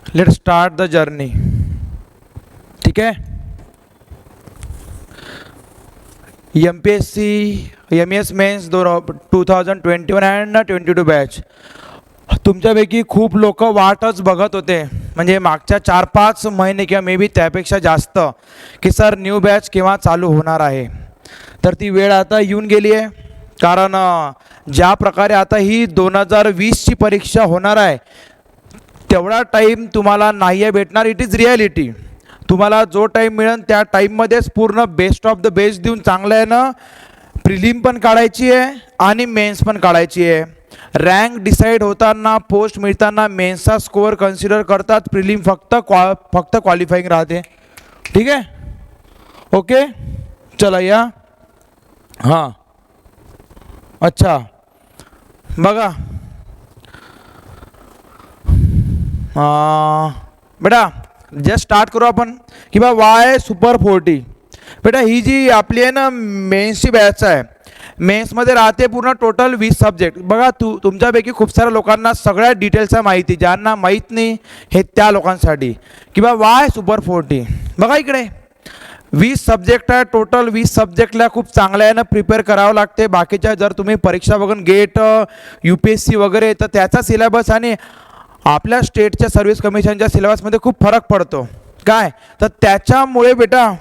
Let start the journey. ठीक आहे. MPSC MES mains 2021 and 22 batch. तुमच्यापैकी खूप लोक वाटच बघत होते, म्हणजे मागच्या 4-5 महिने किंवा मे बी त्यापेक्षा जास्त, की सर न्यू बॅच केव्हा चालू होणार आहे. तर ती वेळ आता येऊन गेली आहे. कारण ज्या प्रकारे आता ही 2020ची परीक्षा होणार आहे, तेवढा टाईम तुम्हाला नाही आहे भेटणार. It is reality. तुम्हाला जो टाईम मिळेल त्या टाईममध्येच पूर्ण बेस्ट ऑफ द बेस्ट देऊन चांगलं आहे ना, प्रिलिम पण काढायची आहे आणि मेन्स पण काढायची आहे. रँक डिसाईड होताना, पोस्ट मिळताना मेन्सचा स्कोअर कन्सिडर करतात, प्रिलिम फक्त क्वालिफाईंग राहते. ठीक आहे. ओके, चला या. हां, अच्छा बघा बेटा, जस्ट स्टार्ट करू आपण की बा वाय सुपर 40. बेटा ही जी आपली आहे ना मेन्सची बॅच आहे, मेन्समध्ये राहते पूर्ण टोटल 20 सब्जेक्ट. बघा तुमच्यापैकी खूप साऱ्या लोकांना सगळ्या डिटेल्सच्या माहिती, ज्यांना माहीत नाही हे त्या लोकांसाठी की बा वाय सुपर 40. बघा इकडे 20 सब्जेक्ट आहे टोटल. 20 सब्जेक्टला खूप चांगल्या यानं प्रिपेअर करावं लागते. बाकीच्या जर तुम्ही परीक्षा बघून गेट UPSC वगैरे, तर त्याचा सिलेबस आणि आपल्या स्टेटच्या सर्व्हिस कमिशनच्या सिलेबसमध्ये खूप फरक पडतो. काय तर त्याच्यामुळे बेटा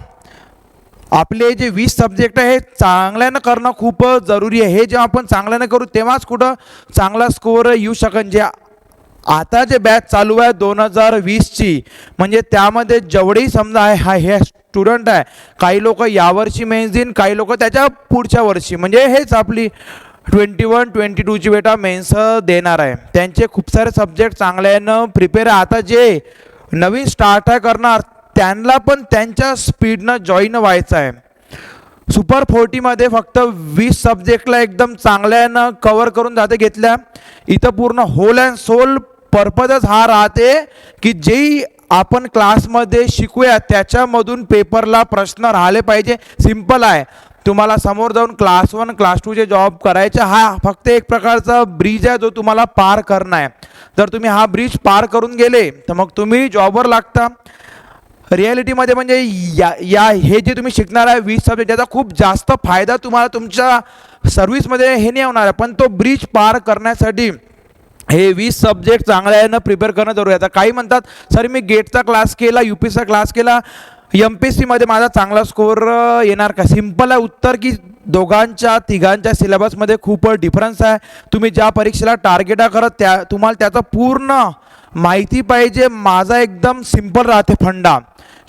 आपले जे 20 सब्जेक्ट आहे हे चांगल्यानं करणं खूप जरुरी आहे. हे जेव्हा आपण चांगल्यानं करू तेव्हाच कुठं चांगला स्कोअर येऊ शकेल. जे आता जे बॅच चालू आहे 2020ची, म्हणजे त्यामध्ये जेवढेही समजा आहे हे स्टुडंट आहे, काही लोक यावर्षी मेन्स देईन, काही लोक त्याच्या पुढच्या वर्षी, म्हणजे हेच आपली 21-22ची बेटा मेन्स देणार आहे. त्यांचे खूप सारे सब्जेक्ट चांगल्यानं प्रिपेअर आहे. आता जे नवीन स्टार्ट आहे करणार त्यांना पण त्यांच्या स्पीडनं जॉईन व्हायचं आहे. सुपर 40मध्ये फक्त 20 सब्जेक्टला एकदम चांगल्यानं कवर करून जाते घेतल्या. इथं पूर्ण होल अँड सोल पर्पजच हा राहते की जे आपण क्लासमध्ये शिकूया त्याच्यामधून पेपरला प्रश्न राहिले पाहिजे. सिम्पल आहे. तुम्हाला समोर जाऊन क्लास 1 क्लास 2चे जॉब करायचे, हा फक्त एक प्रकारचा ब्रिज आहे जो तुम्हाला पार करणं आहे. जर तुम्ही हा ब्रिज पार करून गेले तर मग तुम्ही जॉबवर लागता. रिॲलिटीमध्ये म्हणजे हे जे तुम्ही शिकणार आहे 20 सब्जेक्ट, त्याचा खूप जास्त फायदा तुम्हाला तुमच्या सर्व्हिसमध्ये हे नाही होणार आहे. पण तो ब्रिज पार करण्यासाठी हे 20 सब्जेक्ट चांगल्यानं प्रिपेअर करणं जरूरी आहे. आता काही म्हणतात सर मी गेटचा क्लास केला, UPSCचा क्लास केला, MPSCमध्ये माझा चांगला स्कोअर येणार का? सिम्पल आहे उत्तर की तिघांच्या सिलेबसमध्ये खूप डिफरन्स आहे. तुम्ही ज्या परीक्षेला टार्गेट करत तुम्हाला त्याचं पूर्ण माहिती पाहिजे. माझा एकदम सिम्पल राहते फंडा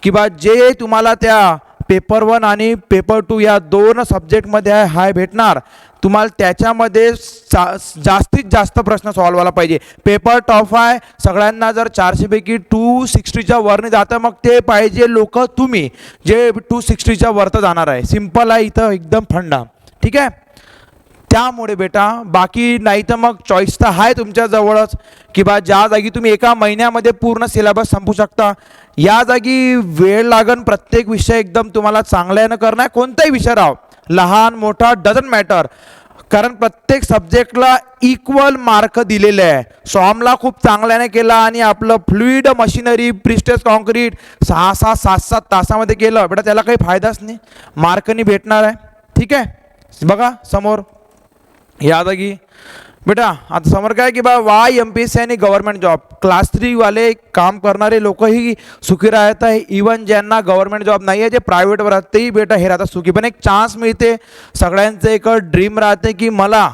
की बा जे तुम्हाला त्या पेपर 1 आणि पेपर 2 या 2 सब्जेक्टमध्ये हाय भेटणार, तुम्हाला त्याच्यामध्ये जास्तीत जास्त प्रश्न सॉल्व्ह व्हायला पाहिजे. पेपर टफ आहे सगळ्यांना. जर 400 पैकी 260च्या वरने जातं मग ते पाहिजे लोक तुम्ही जे 260च्या वरतं जाणार आहे. सिम्पल आहे इथं एकदम फंडा. ठीक आहे. त्यामुळे बेटा बाकी नाही तर मग चॉईस तर आहे तुमच्याजवळच की बा ज्या जागी तुम्ही एका महिन्यामध्ये पूर्ण सिलेबस संपू शकता, या जागी वेळ लागन. प्रत्येक विषय एकदम तुम्हाला चांगल्यानं करणं आहे. कोणताही विषय राहो, लहान मोठा डझंट मॅटर, कारण प्रत्येक सब्जेक्टला इक्वल मार्क दिलेले आहे. सॉमला खूप चांगल्याने केला आणि आपलं फ्लुइड मशिनरी प्रिस्टेस कॉन्क्रीट 6-6, 7-7 तासामध्ये केलं बेटा, त्याला काही फायदाच नाही, मार्क नाही भेटणार आहे. ठीक आहे. बघा समोर या जागी बेटा आता समोर काय की बा वाय MPSC आणि गव्हर्नमेंट जॉब. क्लास 3 वाले काम करणारे लोकही सुखी राहत आहे. इवन ज्यांना गव्हर्नमेंट जॉब नाही आहे, जे प्रायव्हेटवर राहत तेही बेटा हे राहतात सुखी. पण एक चान्स मिळते. सगळ्यांचं एक ड्रीम राहते की मला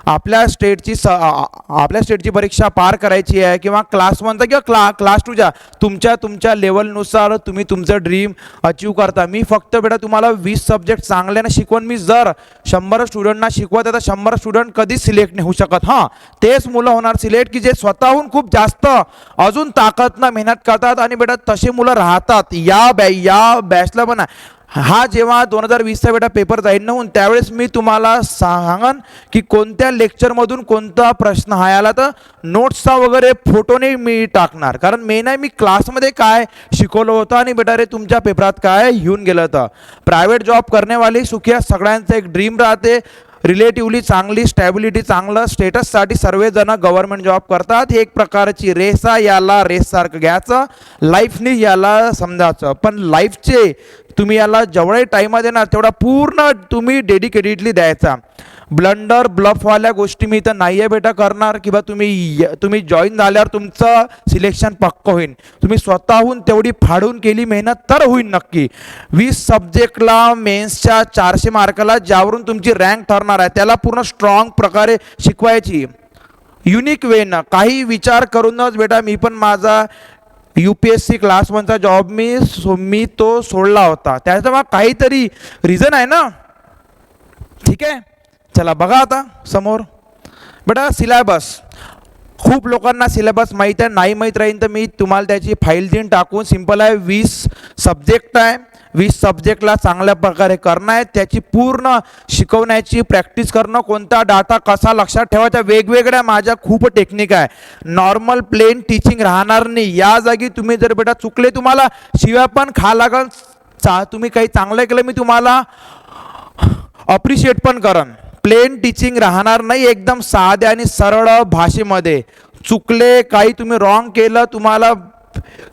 आपल्या स्टेटची परीक्षा पार करायची आहे, किंवा क्लास 1चा किंवा क्लास 2च्या तुमच्या लेवलनुसार तुम्ही तुमचं ड्रीम अचीव करता. मी फक्त बेटा तुम्हाला 20 सब्जेक्ट चांगल्यानं शिकवून, मी जर 100 स्टुडंटना शिकवत आहे तर 100 स्टुडंट कधीच सिलेक्ट नाही होऊ शकत. हां, तेच मुलं होणार सिलेक्ट की जे स्वतःहून खूप जास्त अजून ताकदनं मेहनत करतात, आणि बेटा तसे मुलं राहतात. या बॅचला पण हा जेव्हा 2020चा बेटा पेपर जाईल ना होऊन, त्यावेळेस मी तुम्हाला सांगन की कोणत्या लेक्चरमधून कोणता प्रश्न हा आला, तर नोट्सचा वगैरे फोटोने मी टाकणार. कारण मेन आहे मी क्लासमध्ये काय शिकवलं होतं आणि बेटा रे तुमच्या पेपरात काय येऊन गेलं होतं. प्रायव्हेट जॉब करण्यावाले सुखी, सगळ्यांचं एक ड्रीम राहते. रिलेटिव्हली चांगली स्टॅबिलिटी, चांगलं स्टेटससाठी सर्वजण गव्हर्नमेंट जॉब करतात. ही एक प्रकारची रेस आहे, याला रेससारखं घ्यायचं, लाईफनी याला समजायचं. पण लाईफचे तुम्ही याला जेवढे टाईम देणार तेवढा पूर्ण तुम्ही डेडिकेटेडली द्यायचा. ब्लंडर ब्लफवाल्या गोष्टी मी तर नाही आहे बेटा करणार, किंवा तुम्ही जॉईन झाल्यावर तुमचं सिलेक्शन पक्क होईल. तुम्ही स्वतःहून तेवढी फाडून केली मेहनत तर होईल नक्की. 20 सब्जेक्टला मेन्सच्या 400 मार्काला ज्यावरून तुमची रँक ठरणार आहे त्याला पूर्ण स्ट्रॉंग प्रकारे शिकवायची, युनिक वेनं. काही विचार करूनच बेटा मी पण माझा UPSC क्लास 1चा जॉब मी तो सोडला होता. त्याचं मग काहीतरी रिझन आहे ना. ठीक आहे, चला बघा आता समोर बेटा सिलेबस. खूप लोकांना सिलेबस माहीत आहे, नाही माहीत राहील तर मी तुम्हाला त्याची फाईल देऊन टाकून. सिंपल आहे, 20 सब्जेक्ट आहे. 20 सब्जेक्टला चांगल्या प्रकारे करणं आहे, त्याची पूर्ण शिकवण्याची प्रॅक्टिस करणं, कोणता डाटा कसा लक्षात ठेवायचा, वेगवेगळ्या माझ्या खूप टेक्निक आहे. नॉर्मल प्लेन टीचिंग राहणार नाही. या जागी तुम्ही जर बेटा चुकले तुम्हाला शिव्या पण खा लागल. तुम्ही काही चांगलं केलं मी तुम्हाला अप्रिशिएट पण करन. प्लेन टीचिंग राहणार नाही, एकदम साध्या आणि सरळ भाषेमध्ये. चुकले काही तुम्ही रॉंग केलं तुम्हाला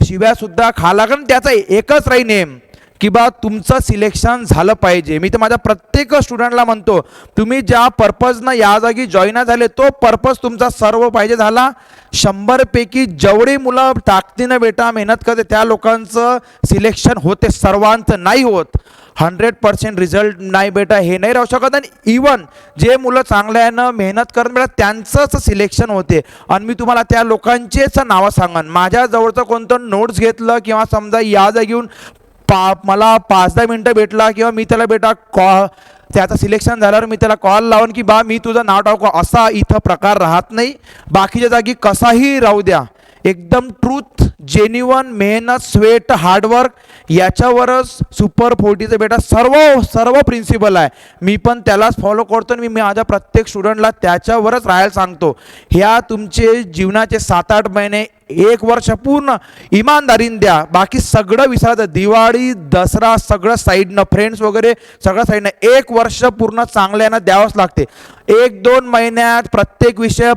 शिव्यासुद्धा खा लागेल. त्याचा एकच राही नेम की बा तुमचं सिलेक्शन झालं पाहिजे. मी तर माझ्या प्रत्येक स्टुडंटला म्हणतो, तुम्ही ज्या पर्पजनं या जागी जॉईन झाले तो पर्पज तुमचा सर्व पाहिजे झाला. 100पैकी जेवढी मुलं ताकदीनं बेटा मेहनत करते त्या लोकांचं सिलेक्शन होते, सर्वांचं नाही होत. 100% रिझल्ट नाही बेटा हे नाही राहू शकत. आणि इवन जे मुलं चांगल्यानं मेहनत करत बेटा त्यांचंच सिलेक्शन होते. आणि मी तुम्हाला त्या लोकांचेच नावं सांगन. माझ्याजवळचं कोणतं नोट्स घेतलं किंवा समजा या जागीहून मला 5-10 मिनटं भेटला किंवा मी त्याला बेटा त्याचं सिलेक्शन झाल्यावर मी त्याला कॉल लावून की बा मी तुझं नाव टाकू, असा इथं प्रकार राहत नाही. बाकीच्या जागी कसाही राहू द्या, एकदम ट्रूथ, जेन्युअन, मेहनत, स्वेट, हार्डवर्क याच्यावरच सुपर 40चं बेटा सर्व प्रिन्सिपल आहे. मी पण त्यालाच फॉलो करतो. मी माझ्या प्रत्येक स्टुडंटला त्याच्यावरच राहायला सांगतो. ह्या तुमचे जीवनाचे 7-8 महिने, 1 वर्ष पूर्ण इमानदारीने द्या. बाकी सगळं विसरायचं. दिवाळी, दसरा सगळं साईडनं, फ्रेंड्स वगैरे सगळं साईडनं. 1 वर्ष पूर्ण चांगल्यानं द्यावंच लागते. 1-2 महिन्यात प्रत्येक विषय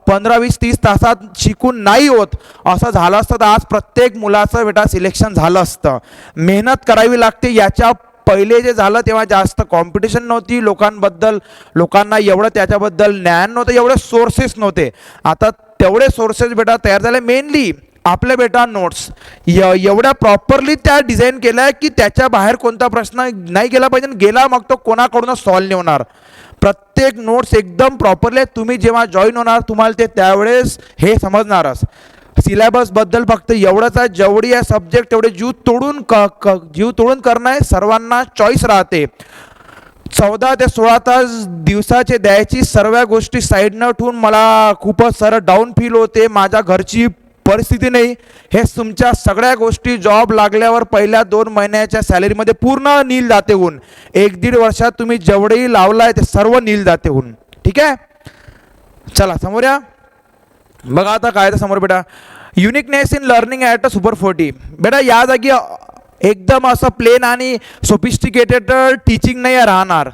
15-20-30 तासात शिकून नाही होत. असं झालं असतं तर आज प्रत्येक मुलाचं बेटा सिलेक्शन झालं असतं. मेहनत करावी लागते. याच्या पहिले जे झालं तेव्हा जास्त कॉम्पिटिशन नव्हती लोकांना एवढं त्याच्याबद्दल ज्ञान नव्हतं, एवढे सोर्सेस नव्हते. आता तेवढे सोर्सेस बेटा तयार झाले. मेनली आपल्या बेटा नोट्स एवढ्या प्रॉपरली त्या डिझाईन केल्या की त्याच्या बाहेर कोणता प्रश्न नाही गेला पाहिजे. गेला मग तो कोणाकडूनच सॉल्व नाही होणार. प्रत्येक नोट्स एकदम प्रॉपरली. तुम्ही जेव्हा जॉईन होणार तुम्हाला ते त्यावेळेस हे समजणारच. सिलेबसबद्दल फक्त एवढंच आहे, जेवढी आहे सब्जेक्ट तेवढे जीव तोडून करणं आहे. सर्वांना चॉईस राहते. 14 ते 16 तास दिवसाचे द्यायची. सर्व गोष्टी साईडनं ठेवून मला खूपच डाऊन फील होते. माझ्या घरची परिस्थिती नाही. हे तुमच्या सगळ्या गोष्टी जॉब लागल्यावर पहिल्या 2 महिन्याच्या सॅलरीमध्ये पूर्ण नील जाते होऊन. 1-1.5 वर्षात तुम्ही जेवढेही लावलाय ते सर्व नील जाते होऊन. ठीक आहे, चला समोर या. बघा आता काय तर समोर बेटा uniqueness in learning at a super 40. बेटा या जागी एकदम असं प्लेन आणि सोफिस्टिकेटेड टीचिंग नाही राहणार.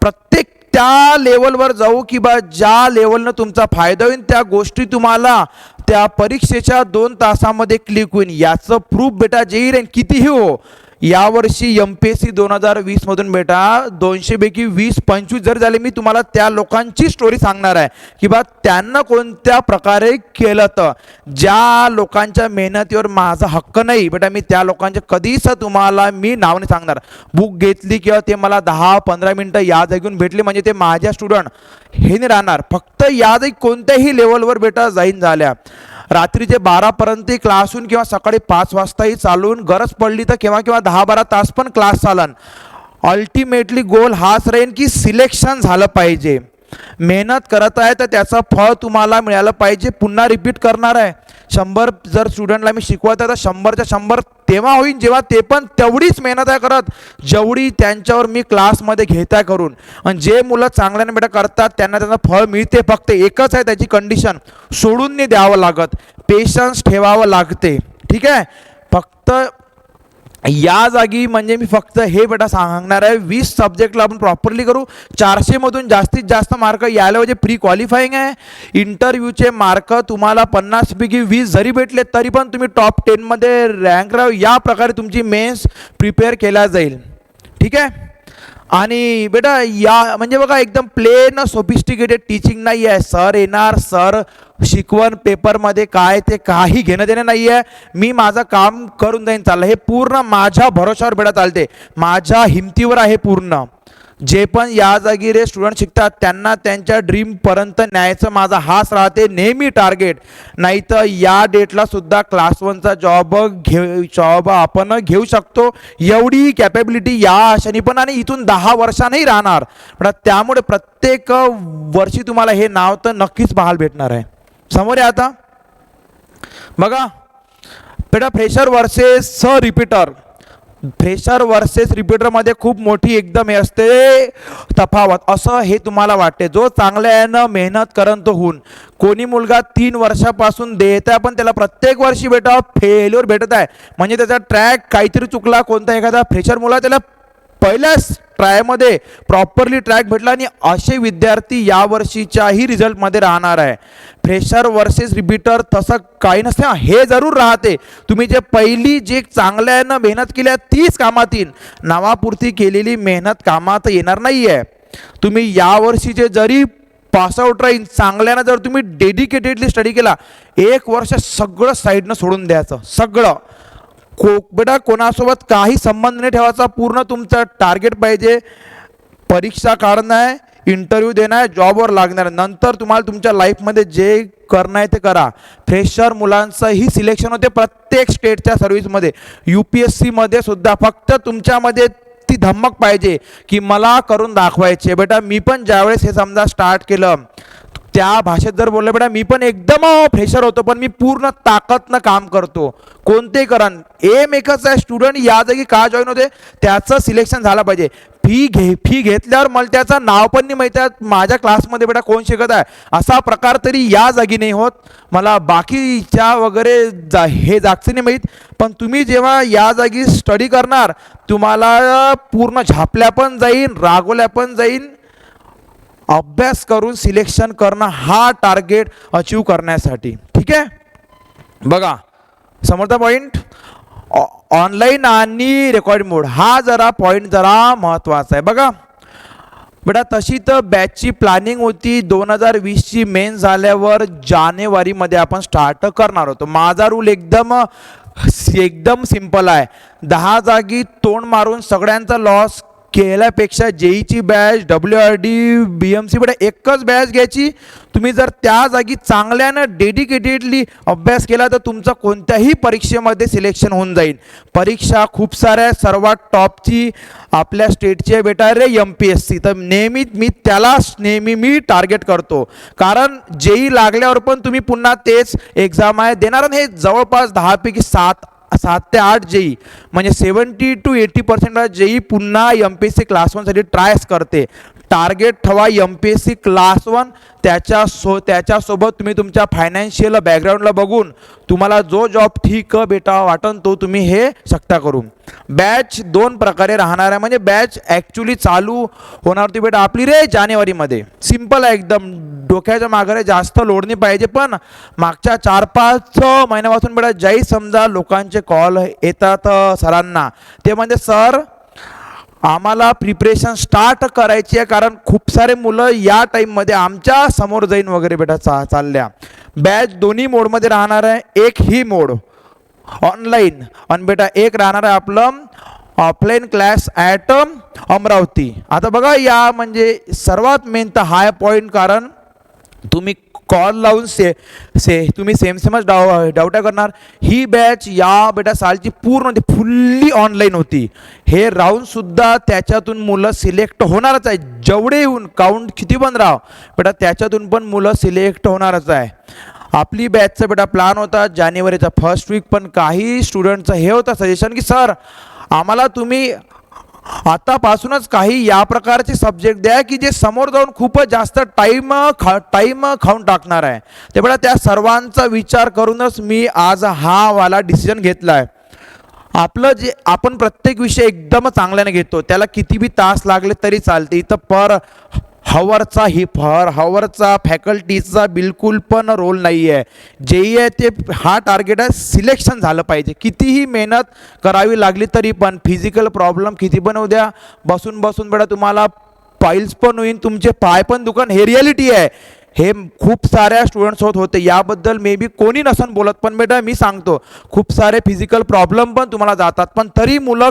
प्रत्येक त्या लेवलवर जाऊ की बा ज्या लेवलनं तुमचा फायदा होईल त्या गोष्टी तुम्हाला त्या परीक्षेच्या 2 तासामध्ये क्लिक होईल. याचं प्रूफ बेटा जे राहील कितीही हो. यावर्षी MPSC 2020 मधून बेटा 200 पैकी 20-25 जर झाले. मी तुम्हाला त्या लोकांची स्टोरी सांगणार आहे की बा त्यांना कोणत्या प्रकारे केलं. तर ज्या लोकांच्या मेहनतीवर माझा हक्क नाही बेटा मी त्या लोकांचे कधीच तुम्हाला मी नाव नाही सांगणार. बुक घेतली किंवा ते मला 10-15 मिनटं या जागेहून भेटले म्हणजे ते माझ्या स्टुडंट हे नाही राहणार. फक्त या जागी कोणत्याही लेवलवर बेटा जॉईन झाल्या, रात्रीचे 12पर्यंत क्लास होऊन किंवा सकाळी 5 वाजताही चालून, गरज पडली तर केव्हा 10-12 तास पण क्लास चालन. अल्टिमेटली गोल हाच राहील की सिलेक्शन झालं पाहिजे. मेहनत करत आहे तर त्याचं फळ तुम्हाला मिळालं पाहिजे. पुन्हा रिपीट करणार आहे. 100 जर स्टुडंटला मी शिकवत आहे तर 100च्या 100 तेव्हा होईल जेव्हा ते पण तेवढीच मेहनत आहे करत जेवढी त्यांच्यावर मी क्लासमध्ये घेत आहे करून. आणि जे मुलं चांगल्याने बेटा करतात त्यांना त्याचं फळ मिळते. फक्त एकच आहे त्याची कंडिशन, सोडून नाही द्यावं लागत, पेशन्स ठेवावं लागते. ठीक आहे, फक्त या जागी म्हणजे मी फक्त हे बेटा सांगणार आहे, 20 सब्जेक्टला आपण प्रॉपरली करू. 400मधून जास्तीत जास्त मार्क यायला म्हणजे प्री क्वालिफाईंग आहे. इंटरव्ह्यूचे मार्क तुम्हाला 50पैकी 20 जरी भेटले तरी पण तुम्ही टॉप 10मध्ये रँक राहू. या प्रकारे तुमची मेन्स प्रिपेअर केल्या जाईल. ठीक आहे. आणि बेटा या म्हणजे बघा एकदम प्लेन सोफिस्टिकेटेड टीचिंग नाही आहे. सर येणार, सर शिकवण पेपरमध्ये काय ते काही घेणं देणं नाही आहे. मी माझं काम करून जाईन चाललं. हे पूर्ण माझ्या भरोशावर बेटा चालते, माझ्या हिमतीवर आहे पूर्ण. जे पण या जागी रे स्टुडंट शिकतात त्यांना त्यांच्या ड्रीमपर्यंत न्यायचं माझा हाच राहते नेहमी टार्गेट. नाही तर या डेटला सुद्धा क्लास 1चा जॉब आपण घेऊ शकतो एवढी कॅपेबिलिटी या आशाने पण, आणि इथून 10 वर्षांनी राहणार. पण त्यामुळे प्रत्येक वर्षी तुम्हाला हे नाव तर नक्कीच पाहायला भेटणार आहे. समोर आहे आता बघा बेटा, fresher versus repeater. Fresher versus रिपीटरमध्ये खूप मोठी एकदम हे असते तफावत, असं हे तुम्हाला वाटते. जो चांगल्यानं मेहनत करन तो होऊन. कोणी मुलगा 3 वर्षापासून देत आहे पण त्याला प्रत्येक वर्षी बेटा फेल्युअर भेटत आहे म्हणजे त्याचा ट्रॅक काहीतरी चुकला. कोणता एखादा फ्रेशर मुला त्याला पहिल्याच ट्रायमध्ये प्रॉपरली ट्रॅक भेटला, आणि असे विद्यार्थी या वर्षीच्याही रिझल्टमध्ये राहणार आहे. फ्रेशर वर्सेस रिपीटर तसं काही नसते. हे जरूर राहते, तुम्ही जे पहिली जे चांगल्यानं मेहनत केली तीच कामात येईल. नावापुरती केलेली मेहनत कामात येणार नाही आहे. तुम्ही यावर्षीचे जरी पासआउट राहील चांगल्यानं, जर तुम्ही डेडिकेटेडली स्टडी केला, 1 वर्ष सगळं साईडनं सोडून द्यायचं. सगळं बेटा कोणासोबत काही संबंध नाही ठेवायचा. पूर्ण तुमचं टार्गेट पाहिजे परीक्षा काढणं आहे, इंटरव्ह्यू देणं आहे, जॉबवर लागणार आहे. नंतर तुम्हाला तुमच्या लाईफमध्ये जे करणं आहे ते करा. फ्रेशर मुलांचंही सिलेक्शन होते प्रत्येक स्टेटच्या सर्व्हिसमध्ये. UPSCमध्ये सुद्धा फक्त तुमच्यामध्ये ती धमक पाहिजे की मला करून दाखवायचे. बेटा मी पण ज्यावेळेस हे समजा स्टार्ट केलं त्या भाषेत जर बोललं बेटा, मी पण एकदम फ्रेशर होतो पण मी पूर्ण ताकदनं काम करतो. कोणते कारण एम एकच आहे, स्टुडंट या जागी का जॉईन होते त्याचं सिलेक्शन झालं पाहिजे. फी घेतल्यावर मला त्याचं नाव पण नाही माहिती आहे माझ्या क्लासमध्ये बेटा कोण शिकत आहे, असा प्रकार तरी या जागी नाही होत. मला बाकीच्या वगैरे हे जागचे नाही माहीत, पण तुम्ही जेव्हा या जागी स्टडी करणार तुम्हाला पूर्ण झापल्या पण जाईन, रागवल्या पण जाईन. अभ्यास करून सिलेक्शन करणं हा टार्गेट अचीव करण्यासाठी. ठीक आहे. बघा समोरचा पॉईंट ऑनलाईन आणि रेकॉर्ड मोड, हा जरा पॉईंट जरा महत्त्वाचा आहे. बघा बेटा तशी तर बॅचची प्लॅनिंग होती 2020ची मेन झाल्यावर जानेवारीमध्ये आपण स्टार्ट करणार होतो. माझा रूल एकदम सिंपल आहे. 10 जागी तोंड मारून सगळ्यांचा लॉस केल्यापेक्षा जेईची बॅच WRD BMC बेटा एकच बॅच घ्यायची. तुम्ही जर त्या जागी चांगल्यानं डेडिकेटेडली अभ्यास केला तर तुमचं कोणत्याही परीक्षेमध्ये सिलेक्शन होऊन जाईल. परीक्षा खूप साऱ्या सर्वात टॉपची आपल्या स्टेटची आहे बेटा रे MPSC, तर नेहमी मी टार्गेट करतो. कारण जेई लागल्यावर पण तुम्ही पुन्हा तेच एक्झाम आहे देणार. हे जवळपास 10पैकी 7 ते 8 जेई म्हणजे 70 to 80% जेई पुन्हा MPSC क्लास 1 साठी ट्रायच करते. टार्गेट ठेवा MPSC क्लास 1. त्याच्यासोबत तुम्ही तुमच्या फायनान्शियल बॅकग्राऊंडला बघून तुम्हाला जो जॉब ठीक बेटा वाटन तो तुम्ही हे शकता करू. बॅच 2 प्रकारे राहणार आहे. म्हणजे बॅच ॲक्च्युली चालू होणार होती बेटा आपली रे जानेवारीमध्ये. सिम्पल आहे एकदम, डोक्याच्या मागे जास्त लोड नाही पाहिजे. पण मागच्या 4-5 महिन्यापासून बेटा ज्याही समजा लोकांचे कॉल येतात सरांना, ते म्हणजे सर आम्हाला प्रिपरेशन स्टार्ट करायची आहे कारण खूप सारे मुलं या टाईममध्ये आमच्या समोर जाईन वगैरे बेटा चालल्या. बॅच दोन्ही मोडमध्ये राहणार आहे. एक ही मोड ऑनलाईन आणि बेटा एक राहणार आहे आपलं ऑफलाईन क्लास ॲट अमरावती. आता बघा या म्हणजे सर्वात मेन तर हाय पॉईंट, कारण तुम्ही कॉल लावून तुम्ही सेमच डावटा करणार. ही बॅच या बेटा सालची पूर्ण फुल्ली ऑनलाईन होती. हे राहूनसुद्धा त्याच्यातून मुलं सिलेक्ट होणारच आहे. जेवढे येऊन काउंट किती पण राव बेटा त्याच्यातून पण मुलं सिलेक्ट होणारच आहे. आपली बॅचचा बेटा प्लॅन होता जानेवारीचा फर्स्ट वीक, पण काही स्टुडंटचं हे होतं सजेशन की सर आम्हाला तुम्ही आतापासूनच काही या प्रकारचे सब्जेक्ट द्या की जे समोर जाऊन खूपच जास्त टाईम खाऊन टाकणार आहे. ते बेटा त्या सर्वांचा विचार करूनच मी आज हा वाला डिसिजन घेतला आहे. आपलं जे आपण प्रत्येक विषय एकदम चांगल्याने घेतो, त्याला किती बी तास लागले तरी चालते. इथं पर हवरचा फॅकल्टीचा बिलकुल पण रोल नाही आहे. जे आहे ते हा टार्गेट आहे, सिलेक्शन झालं पाहिजे. कितीही मेहनत करावी लागली तरी पण, फिजिकल प्रॉब्लेम किती पण होऊ द्या, बसून बसून बेटा तुम्हाला पाईल्स पण होईल, तुमचे पाय पण दुकान, हे रियालिटी आहे. हे खूप साऱ्या स्टुडंट्स होते, याबद्दल मे बी कोणी नसन बोलत, पण बेटा मी सांगतो खूप सारे फिजिकल प्रॉब्लेम पण तुम्हाला जातात, पण तरी मुलं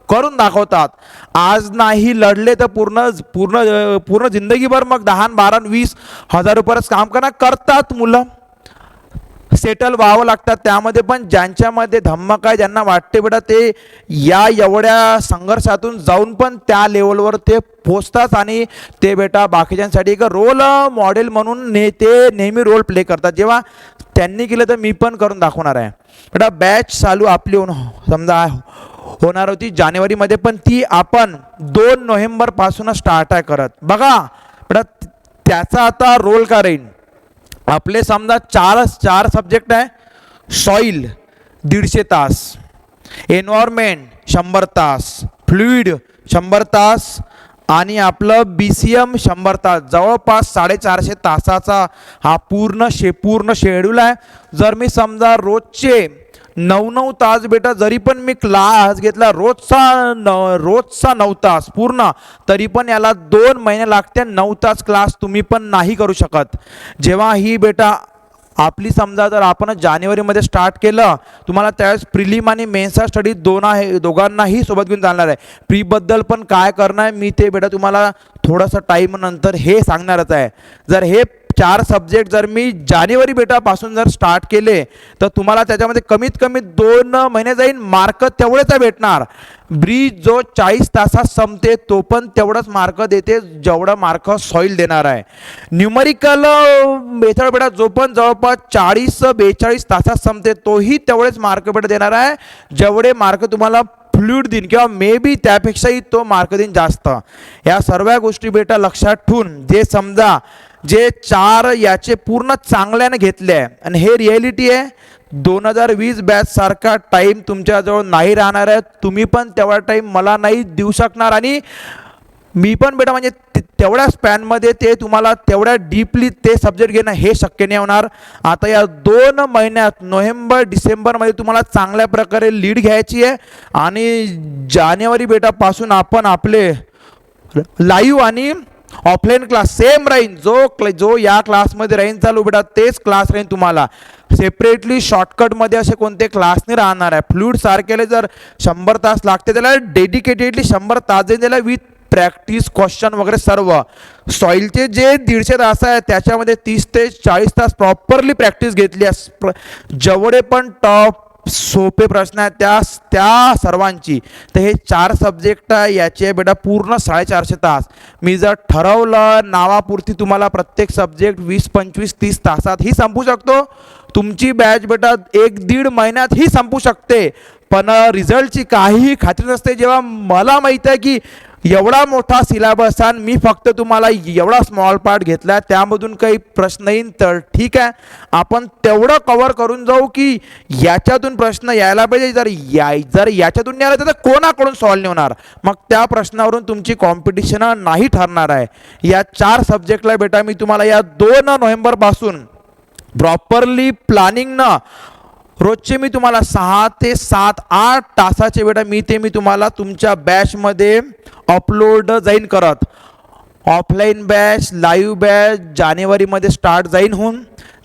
करून दाखवतात. आज नाही लढले तर पूर्ण पूर्ण पूर्ण जिंदगीभर मग 10 12 20 हजार रुपयाच काम करतात मुलं, सेटल व्हावं लागतात. त्यामध्ये पण ज्यांच्यामध्ये धम्मक आहे, ज्यांना वाटते बेटा ते या एवढ्या संघर्षातून जाऊन पण त्या लेवलवर ते पोचतात, आणि ते बेटा बाकीच्यांसाठी एक रोल मॉडेल म्हणून ते नेहमी रोल प्ले करतात. जेव्हा त्यांनी केलं तर मी पण करून दाखवणार आहे. बेटा बॅच चालू आपली समजा होणार होती जानेवारीमध्ये, पण ती आपण 2 नोव्हेंबरपासून स्टार्ट आहे करत. बघा बेटा त्याचा आता रोल का राहील, आपले समजा चार सब्जेक्ट आहे. सॉईल 150 तास, एन्व्हायरमेंट 100 तास, फ्लुइड 100 तास, आणि आपलं BCM 100 तास. जवळपास 450 तासाचा हा पूर्ण शेड्यूल आहे. जर मी समजा रोजचे 9 तास बेटा जरी पण मी क्लास घेतला, रोजचा 9 तास पूर्ण, तरी पण याला 2 महिने लागते. 9 तास क्लास तुम्ही पण नाही करू शकत. जेव्हा ही बेटा आपली समजा जर आपण जानेवारीमध्ये स्टार्ट केलं, तुम्हाला त्यावेळेस प्रिलिम आणि मेन्सचा स्टडी दोघांनाही सोबत घेऊन चालणार आहे. प्रीबद्दल पण काय करणार आहे मी ते बेटा तुम्हाला थोडंसं टाईम नंतर हे सांगणारच आहे. जर हे 4 सब्जेक्ट जर मी जानेवारी बेटापासून जर स्टार्ट केले तर तुम्हाला त्याच्यामध्ये कमीत कमी 2 महिने जाईल, मार्क तेवढेच भेटणार. ब्रीज जो 40 तासात संपते तो पण तेवढंच मार्क देते जेवढा मार्क सॉईल देणार आहे. न्यूमरिकल मेथड बेटा जो पण जवळपास 40-42 तासात संपते तोही तेवढेच मार्क बेटा देणार आहे जेवढे मार्क तुम्हाला फ्लुइड देईन, किंवा मे बी त्यापेक्षाही तो मार्क देईन जास्त. या सर्व गोष्टी बेटा लक्षात ठेवून जे 4 याचे पूर्ण चांगल्याने घेतले आहे, आणि हे रिॲलिटी आहे. 2020 बॅच सारखा टाईम तुमच्याजवळ नाही राहणार आहे. तुम्ही पण तेवढा टाईम मला नाही देऊ शकणार, आणि मी पण बेटा म्हणजे तेवढ्या स्पॅनमध्ये ते तुम्हाला तेवढ्या डीपली ते सब्जेक्ट घेणं हे शक्य नाही होणार. आता या 2 महिन्यात नोव्हेंबर डिसेंबरमध्ये तुम्हाला चांगल्या प्रकारे लीड घ्यायची आहे, आणि जानेवारी बेटापासून आपण आपले लाईव्ह आणि ऑफलाईन क्लास सेम राहीन. जो या क्लासमध्ये राहीन चालू बेटा तेच क्लास राहीन. तुम्हाला सेपरेटली शॉर्टकटमध्ये असे कोणते क्लास नाही राहणार आहे. फ्लुइड सारखेले जर 100 तास लागते, त्याला डेडिकेटेडली 100 तास देईन त्याला, विथ प्रॅक्टिस क्वेश्चन वगैरे सर्व. सॉईलचे जे 150 तास आहे त्याच्यामध्ये 30 ते 40 तास प्रॉपरली प्रॅक्टिस घेतली आहे. जेवढे पण टॉप सोपे प्रश्न आहेत त्या सर्वांची. तर हे 4 सब्जेक्ट आहे, याचे बेटा पूर्ण 450 तास. मी जर ठरवलं नावापुरती तुम्हाला प्रत्येक सब्जेक्ट 20-25-30 तासात ही संपू शकतो. तुमची बॅच बेटा 1-1.5 महिन्यात ही संपू शकते, पण रिझल्टची काहीही खात्री नसते. जेव्हा मला माहीत आहे की एवढा मोठा सिलेबस आणि मी फक्त तुम्हाला एवढा स्मॉल पार्ट घेतला, त्यामधून काही प्रश्न येईल तर ठीक आहे, आपण तेवढं कव्हर करून जाऊ की याच्यातून प्रश्न यायला पाहिजे. जर याच्यातून नाही आला तर कोणाकडून सॉल्व नाही होणार, मग त्या प्रश्नावरून तुमची कॉम्पिटिशन नाही ठरणार आहे. या 4 सब्जेक्टला बेटा मी तुम्हाला या 2 नोव्हेंबरपासून प्रॉपरली प्लॅनिंगनं रोजचे मी तुम्हाला 6 ते 7-8 तासाचे बेटा मी तुम्हाला तुमच्या बॅचमध्ये अपलोड जाईन करत. ऑफलाईन बॅच लाईव्ह बॅच जानेवारीमध्ये स्टार्ट जाईन होऊन.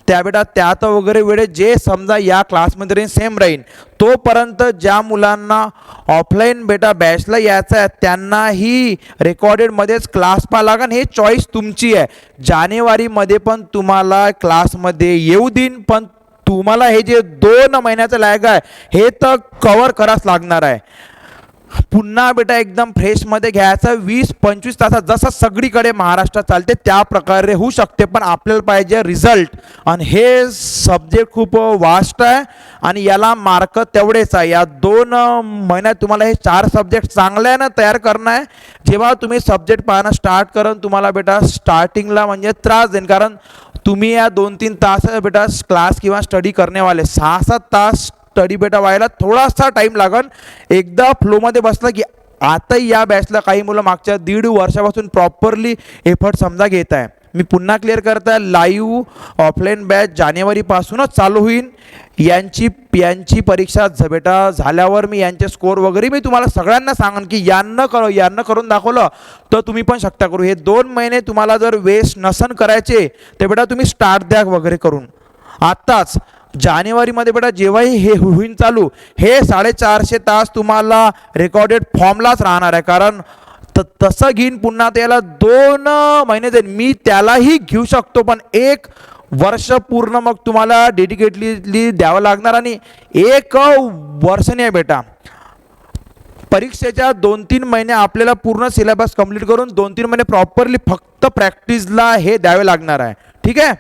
त्या बेटा त्यात वगैरे वेळे जे समजा या क्लासमध्ये राहीन सेम राहीन. तोपर्यंत ज्या मुलांना ऑफलाईन बेटा बॅचला यायचं आहे त्यांनाही रेकॉर्डेडमध्येच क्लास पाहा लागेल. हे चॉईस तुमची आहे. जानेवारीमध्ये पण तुम्हाला क्लासमध्ये येऊ देईन, पण तुम्हाला हे जे 2 महिन्याचं लॅग आहे हे तर कव्हर करावंच लागणार आहे. पुन्हा बेटा एकदम फ्रेशमध्ये घ्यायचं. 20-25 तासात जसं सगळीकडे महाराष्ट्रात चालते त्या प्रकारे होऊ शकते, पण आपल्याला पाहिजे रिझल्ट. आणि हे सब्जेक्ट खूप वास्ट आहे आणि याला मार्क तेवढेच आहे. या 2 महिन्यात तुम्हाला हे 4 सब्जेक्ट चांगल्यानं तयार करणं आहे. जेव्हा तुम्ही सब्जेक्ट पाहणं स्टार्ट करून तुम्हाला बेटा स्टार्टिंगला म्हणजे त्रास देईन, कारण तुम्ही या 2-3 तास बेटा क्लास किंवा स्टडी करनेवाले 6-7 तास स्टडी बेटा व्हायला थोडासा टाईम लागन. एकदा फ्लोमध्ये बसला की आता या बॅचला काही मुलं मागच्या 1.5 वर्षापासून प्रॉपरली एफर्ट समजा घेत आहे. मी पुन्हा क्लिअर करता, लाईव्ह ऑफलाईन बॅच जानेवारीपासूनच चालू होईल. यांची परीक्षा बेटा झाल्यावर मी यांचे स्कोर वगैरे मी तुम्हाला सगळ्यांना सांगेन की यांना करून दाखवलं तर तुम्ही पण शकता करू. हे 2 महिने तुम्हाला जर वेस्ट नसन करायचे तर बेटा तुम्ही स्टार्ट द्या वगैरे करून आत्ताच. जानेवारीमध्ये बेटा जेव्हाही हे होईन चालू, हे 450 तास तुम्हाला रेकॉर्डेड फॉर्मलाच राहणार आहे. कारण तसं घेईन पुन्हा त्याला 2 महिने जाईल. मी त्यालाही घेऊ शकतो पण 1 वर्ष पूर्ण मग तुम्हाला डेडिकेटली द्यावं लागणार. आणि 1 वर्ष नाही बेटा, परीक्षेच्या 2-3 महिने आपल्याला पूर्ण सिलेबस कंप्लीट करून 2-3 महिने प्रॉपरली फक्त प्रॅक्टिसला हे द्यावे लागणार आहे. ठीक आहे.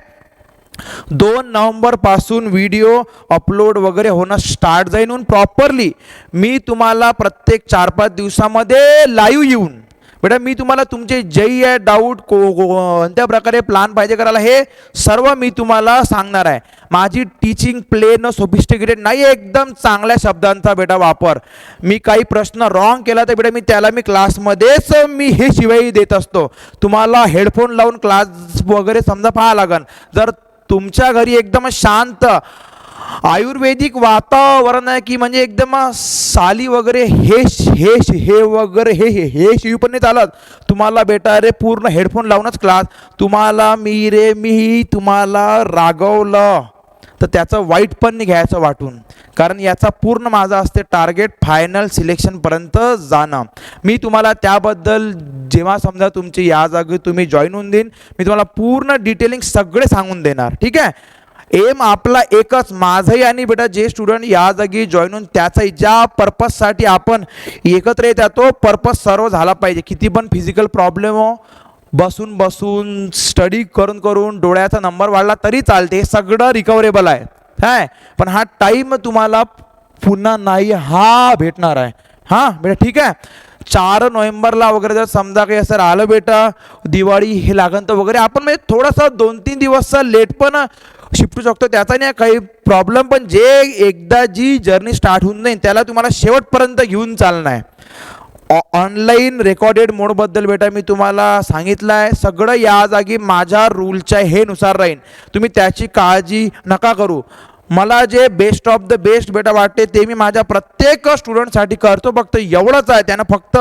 2 नोव्हेंबरपासून व्हिडिओ अपलोड वगैरे होणं स्टार्ट जाईन. प्रॉपरली मी तुम्हाला प्रत्येक 4-5 दिवसामध्ये लाईव्ह येऊन बेटा मी तुम्हाला तुमचे जे आहे डाऊट कोणत्या प्रकारे प्लॅन पाहिजे करायला हे सर्व मी तुम्हाला सांगणार आहे. माझी टीचिंग प्लेन सोफिस्टिकेटेड नाही, एकदम चांगल्या शब्दांचा बेटा वापर. मी काही प्रश्न रॉंग केला तर बेटा त्याला मी क्लासमध्येच मी हे शिवाई देत असतो. तुम्हाला हेडफोन लावून क्लास वगैरे समजा पाहा लागन. जर तुमच्या घरी एकदम शांत आयुर्वेदिक वातावरण आहे की म्हणजे एकदम साली वगैरे हे वगैरे हे शिव पण नाही चालत तुम्हाला बेटा रे, पूर्ण हेडफोन लावूनच क्लास. तुम्हाला मी तुम्हाला रागवलं तर त्याचं वाईट पण नाही घ्यायचं वाटून, कारण याचा पूर्ण माझा असते टार्गेट फायनल सिलेक्शनपर्यंत जाणं. मी तुम्हाला त्याबद्दल जेव्हा समजा तुमची या जागी तुम्ही जॉईन होऊन देईन मी तुम्हाला पूर्ण डिटेलिंग सगळे सांगून देणार. ठीक आहे. एम आपला एकच, माझंही आणि बेटा जे स्टुडंट या जागी जॉईन होऊन त्याचाही ज्या पर्पजसाठी आपण एकत्र येतात तो पर्पज सर्व झाला पाहिजे. किती पण फिजिकल प्रॉब्लेम हो, बसून स्टडी करून डोळ्याचा नंबर वाढला तरी चालते, हे सगळं रिकवरेबल आहे काय. पण हा टाईम तुम्हाला पुन्हा नाही हा भेटणार आहे. हां बेटा ठीक आहे. 4 नोव्हेंबरला वगैरे जर समजा काही असं राहिलं बेटा दिवाळी हे लागन तर वगैरे आपण म्हणजे थोडंसं 2-3 दिवस लेट पण शिफ्ट होऊ शकतो, त्याचा नाही काही प्रॉब्लेम. पण जे एकदा जी जर्नी स्टार्ट होऊन जाईल त्याला तुम्हाला शेवटपर्यंत घेऊन चालणं आहे. ऑनलाईन रेकॉर्डेड मोडबद्दल बेटा मी तुम्हाला सांगितलं आहे. सगळं या जागी माझ्या रूलच्या हे नुसार राहील, तुम्ही त्याची काळजी नका करू. मला जे बेस्ट ऑफ द बेस्ट बेटा वाटते ते मी माझ्या प्रत्येक स्टुडंटसाठी करतो. फक्त एवढंच आहे, त्यानं फक्त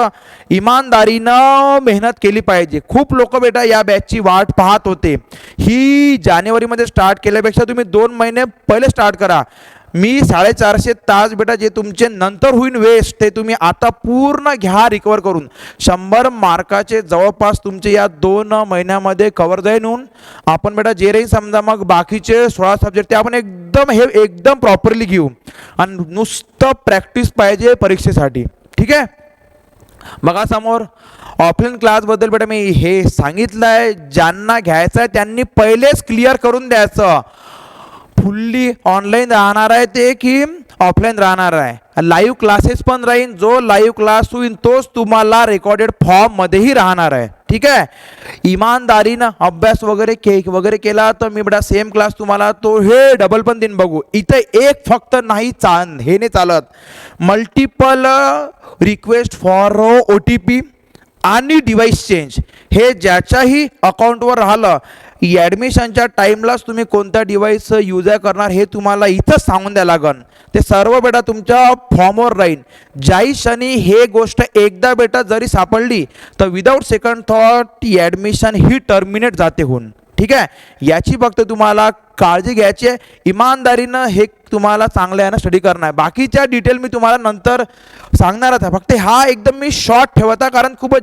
इमानदारीनं मेहनत केली पाहिजे. खूप लोक बेटा या बॅचची वाट पाहत होते. ही जानेवारीमध्ये स्टार्ट केल्यापेक्षा तुम्ही 2 महिने पहिले स्टार्ट करा. मी 450 तास बेटा जे तुमचे नंतर होईन वेस्ट ते तुम्ही आता पूर्ण घ्या रिकवर करून. 100 मार्काचे जवळपास तुमचे या 2 महिन्यामध्ये कवर जाईन. होऊन आपण बेटा जे राहील समजा मग बाकीचे 16 सब्जेक्ट ते आपण एकदम प्रॉपरली घेऊ आणि नुसतं प्रॅक्टिस पाहिजे परीक्षेसाठी. ठीक आहे. बघा समोर ऑफलाईन क्लासबद्दल बेटा मी हे सांगितलं आहे. ज्यांना घ्यायचं आहे त्यांनी पहिलेच क्लिअर करून द्यायचं. फुल्ली ऑनलाईन राहणार आहे ते की ऑफलाईन राहणार आहे. लाईव्ह क्लासेस पण राहील. जो लाईव्ह क्लास होईल तोच तुम्हाला रेकॉर्डेड फॉर्ममध्येही राहणार आहे. ठीक आहे. इमानदारीनं अभ्यास वगैरे केला तर मी बेटा सेम क्लास तुम्हाला तो हे डबल पण देईन. बघू इथं एक फक्त नाही हे नाही चालत. मल्टिपल रिक्वेस्ट फॉर OTP आणि डिव्हाइस चेंज हे ज्याच्याही अकाउंटवर राहिलं ॲडमिशनच्या टाईमलाच तुम्ही कोणता डिव्हाइस यूज करणार हे तुम्हाला इथंच सांगून द्यावं लागन. ते सर्व बेटा तुमच्या फॉर्मवर राहील. ज्याही क्षणी हे गोष्ट एकदा बेटा जरी सापडली तर विदाऊट सेकंड थॉट ॲडमिशन ही टर्मिनेट जाते होऊन. ठीक आहे. याची फक्त तुम्हाला काळजी घ्यायची आहे. इमानदारीनं हे तुम्हाला चांगलं आहे ना स्टडी करणार आहे. बाकीच्या डिटेल मी तुम्हाला नंतर सांगणारच आहे. फक्त हा एकदम मी शॉर्ट ठेवता कारण खूप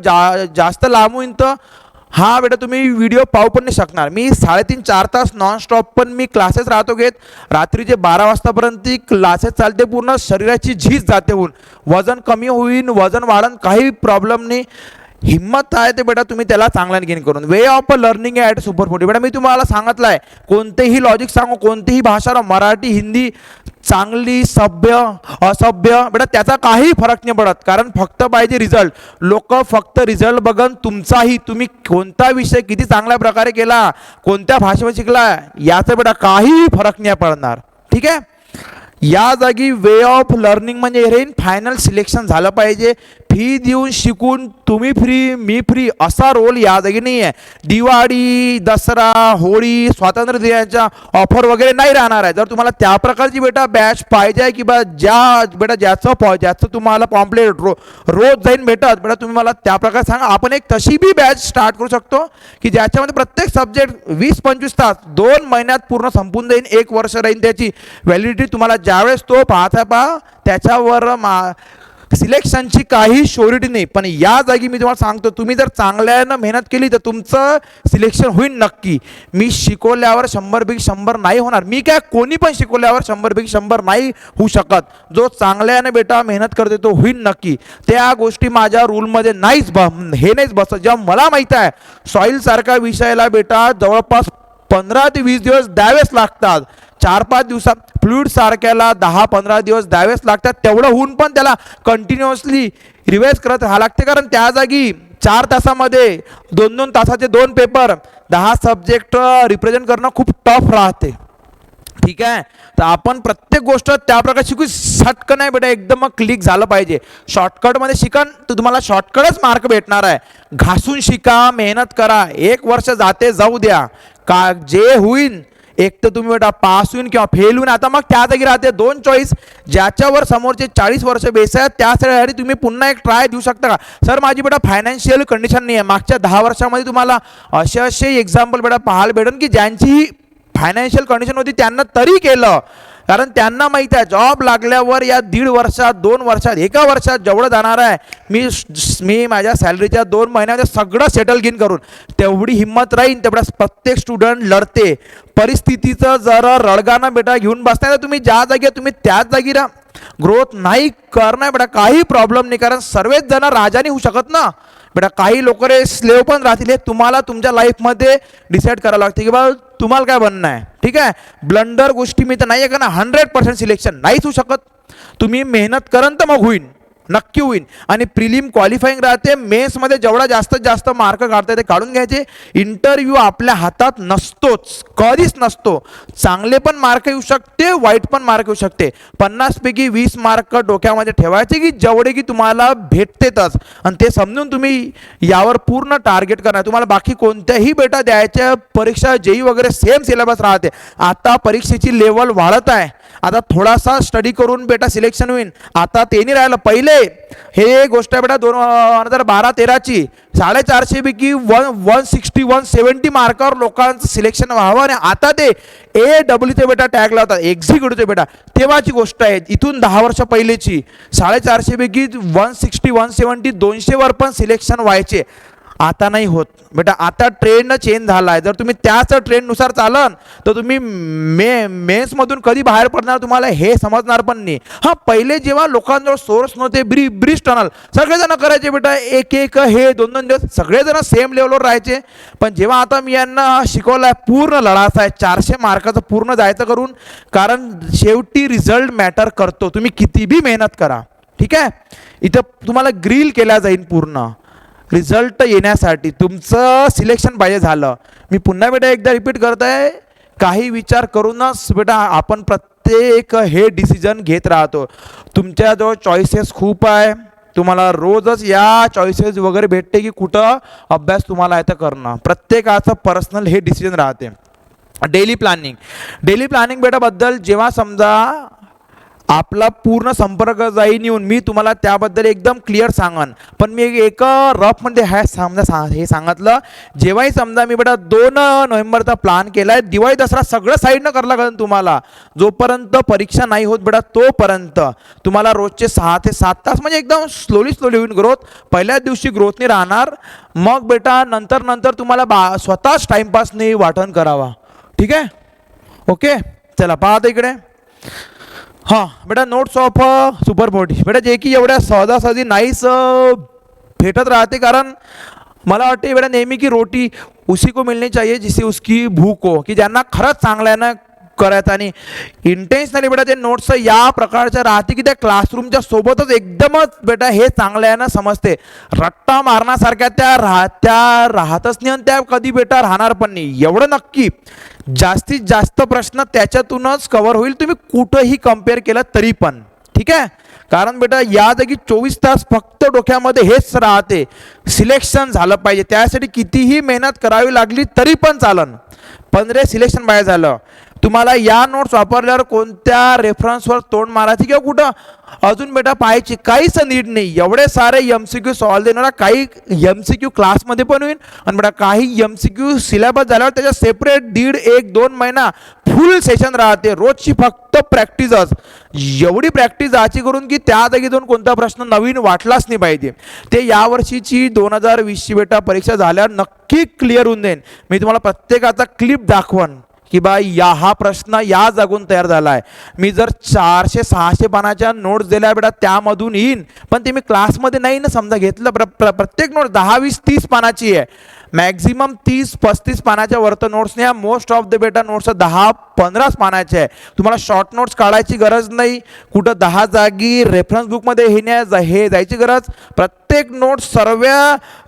जास्त लांब होईन तर हा बेटा तुम्ही व्हिडिओ पाहू पण नाही शकणार. मी 3.5-4 तास नॉनस्टॉप पण मी क्लासेस राहतो घेत. रात्रीचे 12 वाजतापर्यंत क्लासेस चालते. पूर्ण शरीराची झीज जाते होऊन. वजन कमी होईन, वजन वाढन, काही प्रॉब्लेम नाही. हिम्मत आहे ते बेटा तुम्ही त्याला चांगल्याने गेन करून. वे ऑफ लर्निंग आहे ॲट सुपर 40 बेटा मी तुम्हाला सांगितलं आहे. कोणतेही लॉजिक सांगू, कोणतीही भाषा, मराठी हिंदी, चांगली सभ्य असभ्य बेटा त्याचा काही फरक नाही पडत. कारण फक्त पाहिजे रिझल्ट. लोक फक्त रिझल्ट बघन. तुमचाही तुम्ही कोणता विषय किती चांगल्या प्रकारे केला, कोणत्या भाषेमध्ये शिकला याचा बेटा काही फरक नाही पडणार. ठीक आहे. या जागी वे ऑफ लर्निंग म्हणजे हे फायनल सिलेक्शन झालं पाहिजे. फी देऊन शिकून तुम्ही फ्री मी फ्री असा रोल या जागी नाही आहे. दिवाळी, दसरा, होळी, स्वातंत्र्य दिनाच्या ऑफर वगैरे नाही राहणार आहे. जर तुम्हाला त्या प्रकारची बेटा बॅच पाहिजे आहे की ज्याचं तुम्हाला पॉम्पलेट रोज जाईन भेटत बेटा, तुम्ही मला त्या प्रकारे सांगा. आपण एक तशी बी बॅच स्टार्ट करू शकतो की ज्याच्यामध्ये प्रत्येक सब्जेक्ट 20-25 तास 2 महिन्यात पूर्ण संपून जाईल. 1 वर्ष राहील त्याची व्हॅलिडिटी. तुम्हाला ज्यावेळेस तो पहा त्याच्यावर सिलेक्शनची काही श्योरिटी नाही. पण या जागी मी तुम्हाला सांगतो, तुम्ही जर चांगल्यानं मेहनत केली तर तुमचं सिलेक्शन होईल नक्की. मी शिकवल्यावर 100पैकी 100 नाही होणार. मी काय कोणी पण शिकवल्यावर 100पैकी 100 नाही होऊ शकत. जो चांगल्यानं बेटा मेहनत करते तो होईल नक्की. त्या गोष्टी माझ्या रूलमध्ये नाहीच बसत. जेव्हा मला माहीत आहे सॉईल सारख्या विषयाला बेटा जवळपास 15 ते 20 दिवस द्यावेच लागतात. 4-5 दिवसात फ्लुइड सारख्याला 10-15 दिवस द्यावेच लागतात. तेवढं होऊन पण त्याला कंटिन्युअसली रिवाइज करत राहावं लागते. कारण त्या जागी 4 तासामध्ये 2-2 तासाचे 2 पेपर 10 सब्जेक्ट रिप्रेझेंट करणं खूप टफ राहते. ठीक आहे, तर आपण प्रत्येक गोष्ट त्या प्रकारे शिकू. शॉर्टकट नाही बेटा, एकदम क्लिक झालं पाहिजे. शॉर्टकटमध्ये शिका तर तुम्हाला शॉर्टकटच मार्क भेटणार आहे. घासून शिका, मेहनत करा. 1 वर्ष जाते जाऊ द्या, का जे होईल एक तर तुम्ही बेटा पास होईन किंवा फेल होईन. आता मग त्या जागी राहते 2 चॉईस. ज्याच्यावर समोरचे 40 वर्ष बेस आहे त्यासाठी तुम्ही पुन्हा एक ट्राय देऊ शकता का, सर माझी बेटा फायनान्शियल कंडिशन नाही आहे. मागच्या 10 वर्षामध्ये तुम्हाला असे एक्झाम्पल बेटा पाहायला भेटेल की ज्यांची फायनान्शियल कंडिशन होती त्यांना तरी केलं. कारण त्यांना माहीत आहे जॉब लागल्यावर या 1.5 वर्षात 2 वर्षात 1 वर्षात जेवढं जाणार आहे मी माझ्या सॅलरीच्या 2 महिन्यामध्ये सगळं सेटल घेईन करून. तेवढी हिंमत राहीन तेवढा प्रत्येक स्टुडंट लढते. परिस्थितीचं जरा रडगाणं बेटा घेऊन बसताय तर तुम्ही ज्या जागी तुम्ही त्याच जागी राहा. ग्रोथ नाही करणार बेटा काही प्रॉब्लेम नाही. कारण सर्वच जण राजाने होऊ शकत ना बेटा. काही लोक रे स्लेव पण राहतील. हे तुम्हाला तुमच्या लाईफमध्ये डिसाईड करावं लागते की बा तुम्हाला काय बनणं आहे. ठीक आहे, ब्लंडर गोष्टी मी तर नाही आहे का ना 100% सिलेक्शन नाहीच होऊ शकत. तुम्ही मेहनत करन तर मग होईन, नक्की होईन. आणि प्रिलिम क्वालिफाईंग राहते. मेन्समध्ये जेवढा जास्तीत जास्त मार्क काढता ते काढून घ्यायचे. इंटरव्ह्यू आपल्या हातात नसतोच, कधीच नसतो. चांगले पण मार्क येऊ शकते, वाईट पण मार्क येऊ शकते. 50 पैकी 20 मार्क डोक्यामध्ये ठेवायचे की जेवढे की तुम्हाला भेटतेच. आणि ते समजून तुम्ही यावर पूर्ण टार्गेट करणार. तुम्हाला बाकी कोणत्याही बेटा द्यायच्या परीक्षा जेई वगैरे सेम सिलेबस राहते. आता परीक्षेची लेवल वाढत आहे. आता थोडासा स्टडी करून बेटा सिलेक्शन होईल. आता ते नाही राहिलं. पहिले हे गोष्ट आहे बेटा 2012-13ची 450 पैकी 160-170 मार्कावर लोकांचं सिलेक्शन व्हावं. आणि आता ते AWचे बेटा टॅग लावतात, एक्झिक्युटिव्हचे बेटा. तेव्हाची गोष्ट आहे, इथून 10 वर्ष पहिलेची. 450 पैकी 160-170 200वर पण सिलेक्शन व्हायचे. आता नाही होत बेटा. आता ट्रेंड चेंज झाला आहे. जर तुम्ही त्याच ट्रेंडनुसार चालन तर तुम्ही मेन्समधून कधी बाहेर पडणार तुम्हाला हे समजणार पण नाही. हां, पहिले जेव्हा लोकांजवळ सोर्स नव्हते, ब्रीज टनल सगळेजण करायचे बेटा. एक हे 2-2 दिवस सगळेजण सेम लेवलवर राहायचे. पण जेव्हा आता मी यांना शिकवलं आहे पूर्ण लढाचा आहे 400 मार्काचं पूर्ण जायचं करून. कारण शेवटी रिझल्ट मॅटर करतो. तुम्ही किती बी मेहनत करा. ठीक आहे, इथं तुम्हाला ग्रिल केल्या जाईल पूर्ण रिझल्ट येण्यासाठी. तुमचं सिलेक्शन पाहिजे झालं. मी पुन्हा बेटा एकदा रिपीट करत आहे, काही विचार करूनच बेटा आपण प्रत्येक हे डिसिजन घेत राहतो. तुमच्याजवळ चॉईसेस खूप आहे. तुम्हाला रोजच या चॉईसेस वगैरे भेटते की कुठं अभ्यास तुम्हाला येतं करणं. प्रत्येकाचं पर्सनल हे डिसिजन राहते. डेली प्लॅनिंग बेटाबद्दल जेव्हा समजा आपला पूर्ण संपर्क जाईन येऊन मी तुम्हाला त्याबद्दल एकदम क्लिअर सांगन. पण मी एक रफमध्ये हे सांगितलं. जेव्हाही समजा मी बेटा 2 नोव्हेंबरचा प्लॅन केला आहे. दिवाळी दसरा सगळं साईडनं करायला लागेल तुम्हाला. जोपर्यंत परीक्षा नाही होत बेटा तोपर्यंत तुम्हाला रोजचे 6 ते 7 तास म्हणजे एकदम स्लोली होईल ग्रोथ. पहिल्याच दिवशी ग्रोथ नाही राहणार. मग बेटा नंतर तुम्हाला स्वतःच टाईमपास नाही वाटण करावा. ठीक आहे, ओके. चला पाहता इकडे. हां बेटा, नोट्स ऑफ सुपर 40 बेटा जे की एवढ्या सहजासहजी नाहीच भेटत राहते. कारण मला वाटते बेटा नेहमी की रोटी उसी को मिलनी चाहिए जिसे उसकी भूक हो. की ज्यांना खरंच चांगलं आहे ना करायचं आणि इंटेन्शनली बेटा ते नोट्स या प्रकारच्या राहते की त्या क्लासरूमच्या सोबतच एकदमच बेटा हे चांगल्यानं समजते. रट्टा मारण्यासारख्या त्या राहतच नाही आणि त्या कधी बेटा राहणार पण नाही. एवढं नक्की जास्तीत जास्त प्रश्न त्याच्यातूनच कव्हर होईल, तुम्ही कुठंही कम्पेअर केलं तरी पण. ठीक आहे, कारण बेटा या जागी 24 तास फक्त डोक्यामध्ये हेच राहते, सिलेक्शन झालं पाहिजे. त्यासाठी कितीही मेहनत करावी लागली तरी पण चालन, पण रे सिलेक्शन बाहेर झालं. तुम्हाला या नोट्स वापरल्यावर कोणत्या रेफरन्सवर तोंड मारायची किंवा कुठं अजून बेटा पाहायची काहीच नीड नाही. एवढे सारे MCQ सॉल्व देणारा, काही MCQ क्लासमध्ये पण होईल आणि बेटा काही MCQ सिलेबस झाल्यावर त्याच्या सेपरेट 1.5-2 महिना फुल सेशन राहते. रोजची फक्त प्रॅक्टिसच, एवढी प्रॅक्टिस जायची करून की त्या जागी जाऊन कोणता प्रश्न नवीन वाटलाच नाही पाहिजे. ते यावर्षीची 2020ची बेटा परीक्षा झाल्यावर नक्की क्लिअर होऊन देईन. मी तुम्हाला प्रत्येकाचा क्लिप दाखवन की बा हा प्रश्न या जागून तयार झाला आहे. मी जर 400-600 पानाच्या नोट्स दिल्या बेटा त्यामधून येईन, पण ते मी क्लासमध्ये नाही ना समजा घेतलं. प्रत्येक नोट 10-20-30 पानाची आहे, मॅक्झिमम 30-35 पानाच्या वरत नोट्स नाही. मोस्ट ऑफ द बेटा नोट्स 10-15 पानाचे आहे. तुम्हाला शॉर्ट नोट्स काढायची गरज नाही, कुठं 10 जागी रेफरन्स बुकमध्ये हे जायची गरज. प्रत्येक नोट सर्व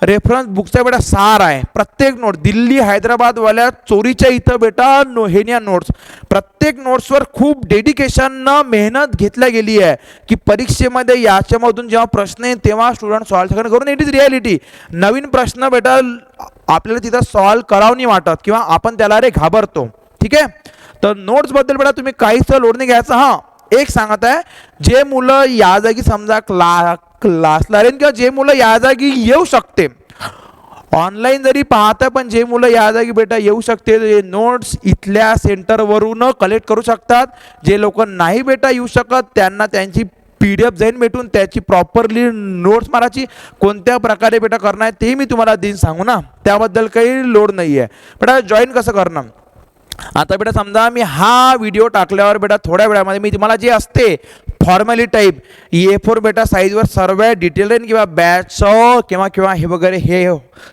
रेफरन्स बुकचा बेटा सार आहे. प्रत्येक नोट दिल्ली हैदराबादवाल्या चोरीच्या इथं बेटा हेनिया नोट्स, प्रत्येक नोट्सवर खूप डेडिकेशननं मेहनत घेतल्या गेली आहे की परीक्षेमध्ये याच्यामधून जेव्हा प्रश्न येईल तेव्हा स्टुडंट सॉल्व्ह करून. It is reality. नवीन प्रश्न बेटा आपल्याला तिथं सॉल्व्ह करावं नाही वाटत किंवा आपण त्याला रे घाबरतो. ठीक आहे, तर नोट्सबद्दल बेटा तुम्ही काहीच लोड नाही घ्यायचं. हां, एक सांगत आहे, जे मुलं या जागी समजा क्लासला राहील किंवा जे मुलं या जागी येऊ शकते ऑनलाईन जरी पाहता, पण जे मुलं या जागी बेटा येऊ शकते नोट्स इथल्या सेंटरवरून कलेक्ट करू शकतात. जे लोक नाही बेटा येऊ शकत त्यांना त्यांची PDF जाईन भेटून त्याची प्रॉपरली नोट्स मारायची. कोणत्या प्रकारे बेटा करणार आहे ते मी तुम्हाला दिन सांगू ना, त्याबद्दल काही लोड नाही आहे. बेटा जॉईन कसं करणार, आता बेटा समजा मी हा व्हिडिओ टाकल्यावर बेटा थोड्या वेळामध्ये मी तुम्हाला जे असते फॉर्मॅलिटी टाईप A4 बेटा साईजवर सर्व डिटेल राहील किंवा बॅच किंवा हे वगैरे हे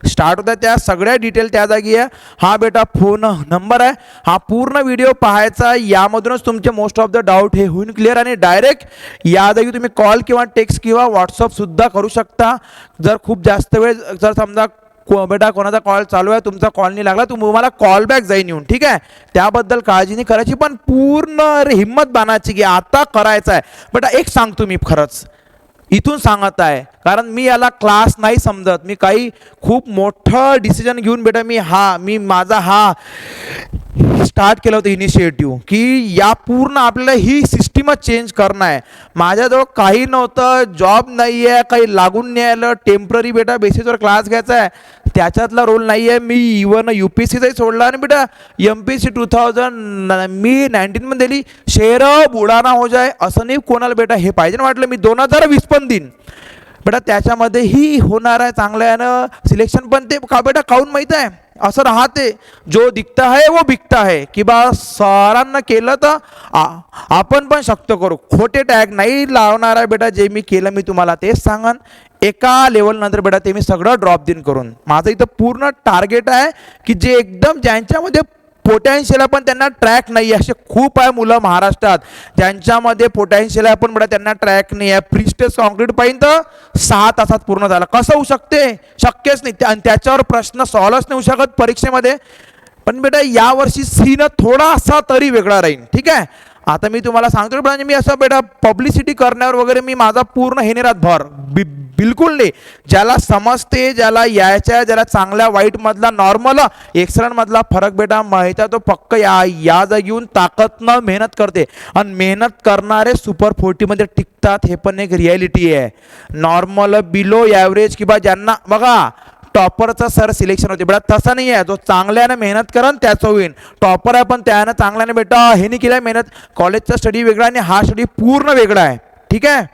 स्टार्ट होतं त्या सगळ्या डिटेल त्या जागी आहे. हा बेटा फोन नंबर आहे, हा पूर्ण व्हिडिओ पाहायचा, यामधूनच तुमचे मोस्ट ऑफ द डाऊट हे होईल क्लिअर. आणि डायरेक्ट या जागी तुम्ही कॉल किंवा टेक्स्ट किंवा व्हॉट्सअपसुद्धा करू शकता. जर खूप जास्त वेळ जर समजा बेटा कोणाचा कॉल चालू आहे, तुमचा कॉल नाही लागला, तुम्हाला कॉल बॅक जाईन येऊन. ठीक आहे, त्याबद्दल काळजी नाही करायची, पण पूर्ण हिम्मत बांधायची की आता करायचं आहे. बेटा एक सांगतो मी खरंच इथून सांगत आहे, कारण मी याला क्लास नाही समजत. मी काही खूप मोठं डिसिजन घेऊन बेटा मी माझा स्टार्ट केलं होतं इनिशिएटिव्ह की या पूर्ण आपल्याला ही सिस्टीमच चेंज करणं आहे. माझ्याजवळ काही नव्हतं, जॉब नाही आहे, काही लागून नाही आलं, टेम्पररी बेटा बेसिसवर क्लास घ्यायचा आहे, त्याच्यातला रोल नाही आहे. मी इवन UPSCचाही सोडला आणि बेटा MPSC 2019 दिली. शेर बुडाना हो जाय असं नाही कोणाला बेटा हे पाहिजे वाटलं, मी 2020 पण देईन बेटा, त्याच्यामध्येही होणार आहे चांगल्यानं सिलेक्शन. पण ते का बेटा काहून माहीत आहे, असं राहते जो दिखता है वो बिकता है की बा सरांना केलं तर आपण पण शक्य करू. खोटे टॅग नाही लावणार आहे बेटा, जे मी केलं मी तुम्हाला तेच सांगन. एका लेवल नंतर बेटा ते मी सगळं ड्रॉप दिन करून माझं इथं पूर्ण टार्गेट आहे की जे एकदम ज्यांच्यामध्ये पोटॅन्शियल आहे पण त्यांना ट्रॅक नाही आहे, असे खूप आहे मुलं महाराष्ट्रात ज्यांच्यामध्ये पोटॅन्शियल आहे पण बेटा त्यांना ट्रॅक नाही आहे. फ्री स्टेज कॉन्क्रीट पाहिजे तर 6 तासात पूर्ण झालं, कसं होऊ शकते, शक्यच नाही. आणि त्याच्यावर प्रश्न सॉल्वच नाही होऊ शकत परीक्षेमध्ये. पण बेटा यावर्षी सीन थोडासा तरी वेगळा राहील. ठीक आहे, आता मी तुम्हाला सांगतो म्हणजे मी असं बेटा पब्लिसिटी करण्यावर वगैरे मी माझा पूर्ण हे नाही राहत भर, बिलकुल नाही. ज्याला समजते, ज्याला यायच्या, ज्याला चांगल्या वाईटमधला नॉर्मल एक्सलंटमधला फरक बेटा माहिती आहे तो पक्क या जागी येऊन ताकदनं मेहनत करते. आणि मेहनत करणारे सुपर 40मध्ये टिकतात, हे पण एक रिॲलिटी आहे. नॉर्मल बिलो ॲव्हरेज किंवा ज्यांना बघा टॉपरचा सर सिलेक्शन होते बेटा, तसं नाही आहे. जो चांगल्यानं मेहनत करन त्याचं होईल. टॉपर आहे पण त्यानं चांगल्याने बेटा हे नाही केलं मेहनत. कॉलेजचा स्टडी वेगळा आणि हा स्टडी पूर्ण वेगळा आहे. ठीक आहे,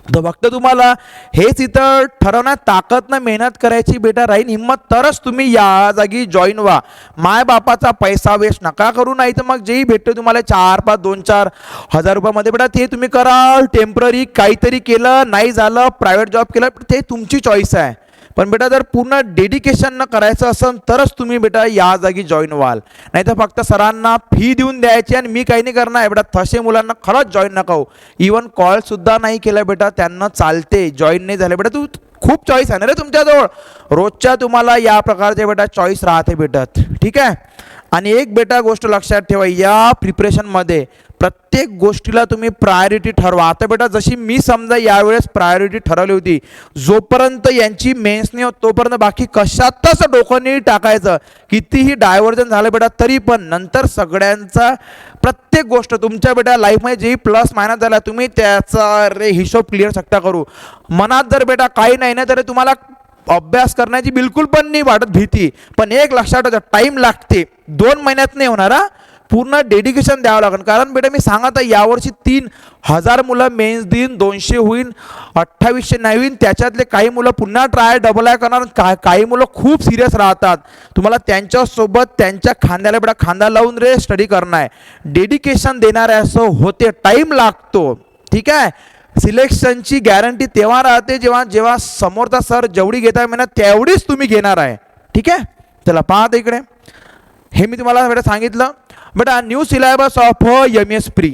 तर फक्त तुम्हाला हेच इथं ठरवण्यात ताकदनं मेहनत करायची बेटा राहील हिंमत, तरच तुम्ही या जागी जॉईन व्हा. माय बापाचा पैसा वेस्ट नका करू, नाही तर मग जेही भेटते तुम्हाला 4-5, 2-4 हजार रुपयामध्ये बेटा ते तुम्ही करा. टेम्पररी काहीतरी केलं नाही झालं, प्रायव्हेट जॉब केलं, ते तुमची चॉईस आहे. पण बेटा जर पूर्ण डेडिकेशन न करायचं असेल तरच तुम्ही बेटा या जागी जॉईन व्हाल, नाही तर फक्त सरांना फी देऊन द्यायची आणि मी काही नाही करणार आहे बेटा. तसे मुलांना खरंच जॉईन नका हो. इवन कॉलसुद्धा नाही केला बेटा त्यांना चालते, जॉईन नाही झाले बेटा. तू खूप चॉईस आहे ना रे तुमच्याजवळ, रोजच्या तुम्हाला या प्रकारचे बेटा चॉईस राहते भेटत, ठीक आहे. आणि एक बेटा गोष्ट लक्षात ठेवा, या प्रिपरेशनमध्ये प्रत्येक गोष्टीला तुम्ही प्रायोरिटी ठरवा. आता बेटा जशी मी समजा यावेळेस प्रायोरिटी ठरवली होती, जोपर्यंत यांची मेन्स नाही होत तोपर्यंत बाकी कशातच डोकं नाही टाकायचं. कितीही डायव्हर्जन झालं बेटा तरी पण नंतर सगळ्यांचा प्रत्येक गोष्ट तुमच्या बेटा लाईफमध्ये जेही प्लस मायनस झाला तुम्ही त्याचा रे हिशोब क्लिअर शकता करू. मनात जर बेटा काही नाही ना तर तुम्हाला अभ्यास करण्याची बिलकुल पण नाही वाटत भीती. पण एक लक्षात ठेवा, टाईम लागते, 2 महिन्यात नाही होणार हा. पूर्ण डेडिकेशन द्यावं लागेल. कारण बेटा मी सांगत आहे यावर्षी 3000 मुलं मेन्स देईन, 200 होईल, 2800 नाही होईल. त्याच्यातले काही मुलं पुन्हा ट्राय डबल आय करणार, काही मुलं खूप सिरियस राहतात. तुम्हाला त्यांच्यासोबत त्यांच्या खांद्याला बेटा खांदा लावून रे स्टडी करणं आहे, डेडिकेशन देणार आहे असं होते. टाईम लागतो, ठीक आहे. सिलेक्शनची गॅरंटी तेव्हा राहते जेव्हा समोरचा सर जेवढी घेत आहे म्हणा तेवढीच तुम्ही घेणार आहे, ठीक आहे. चला पाहत इकडे, हे मी तुम्हाला बेटा सांगितलं. बेटा new syllabus of MS pre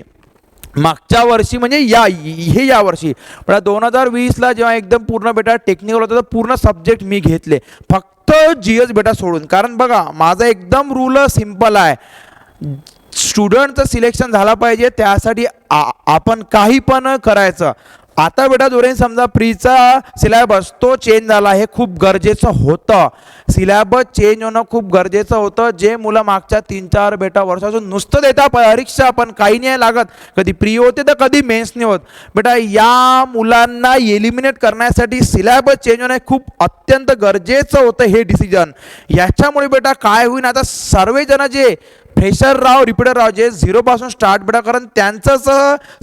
मागच्या वर्षी म्हणजे या वर्षी बेटा 2020ला जेव्हा एकदम पूर्ण बेटा टेक्निकल होतं तर पूर्ण सब्जेक्ट मी घेतले फक्त GS बेटा सोडून. कारण बघा माझा एकदम रूल सिंपल आहे, स्टुडंटचं सिलेक्शन झालं पाहिजे त्यासाठी आपण काही पण करायचं. आता बेटा जोरेन समजा प्रीचा सिलेबस तो चेंज झाला, हे खूप गरजेचं होतं. सिलेबस चेंज होणं खूप गरजेचं होतं. जे मुलं मागच्या 3-4 बेटा वर्षातून नुसतं देता परीक्षा पण काही नाही लागत, कधी प्री होते तर कधी मेन्स नाही होत बेटा, या मुलांना एलिमिनेट करण्यासाठी सिलेबस चेंज होणं खूप अत्यंत गरजेचं होतं हे डिसिजन. याच्यामुळे बेटा काय होईल, आता सर्वजण जे फ्रेशर राव रिपीटर राव जे 0 स्टार्ट बेटा कारण त्यांचंच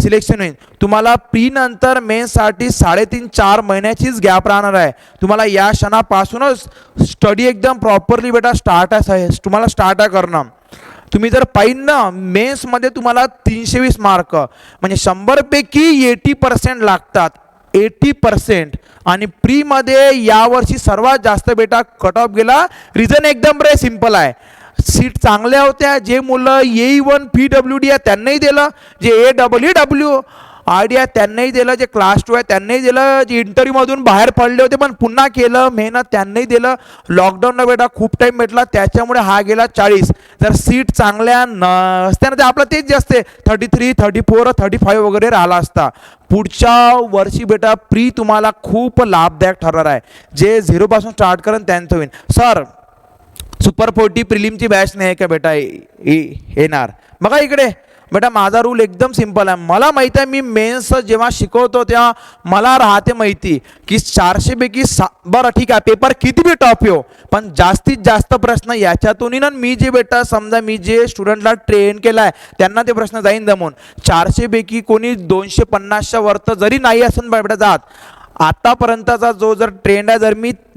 सिलेक्शन होईल. तुम्हाला प्री नंतर मेन्ससाठी 3.5-4 महिन्याचीच गॅप राहणार आहे. तुम्हाला या क्षणापासूनच स्टडी एकदम प्रॉपरली बेटा स्टार्ट आहे, तुम्हाला स्टार्ट आहे करणं. तुम्ही जर पाहिलं ना मेन्समध्ये तुम्हाला 320 मार्क म्हणजे 100 पैकी 80% लागतात, 80%. आणि प्रीमध्ये यावर्षी सर्वात जास्त बेटा कट ऑफ गेला. रिझन एकदम रे सिंपल आहे, सीट चांगल्या होत्या. जे मुलं A1 PWD आहे त्यांनाही दिलं, जे AEEW ID आहे त्यांनाही दिलं, जे क्लास 2 आहे त्यांनाही दिलं, जे इंटरव्ह्यूमधून बाहेर पडले होते पण पुन्हा केलं मेहनत त्यांनाही दिलं. लॉकडाऊनला बेटा खूप टाईम भेटला त्याच्यामुळे हा गेला 40. जर सीट चांगल्या नसत्या तर आपलं तेच जास्त 33, 34, 35 वगैरे राहिला असता. पुढच्या वर्षी बेटा प्री तुम्हाला खूप लाभदायक ठरणार आहे. जे 0 स्टार्ट करेन त्यांचं होईल. सर सुपर 40 प्रिलिमची बॅच नाही का बेटा येणार? बघा इकडे बेटा माझा रूल एकदम सिंपल आहे. मला माहिती आहे मी मेन्स जेव्हा शिकवतो तेव्हा मला राहते माहिती की 400 पैकी बरं ठीक आहे पेपर किती बी टॉप येऊ पण जास्तीत जास्त प्रश्न याच्यातून ना मी जे बेटा समजा मी जे स्टुडंटला ट्रेन केला आहे त्यांना ते प्रश्न जाईन जमून. 400 पैकी कोणी 250च्या वरतं जरी नाही असून बेटा जात आतापर्यंतचा जो जर ट्रेंड आहे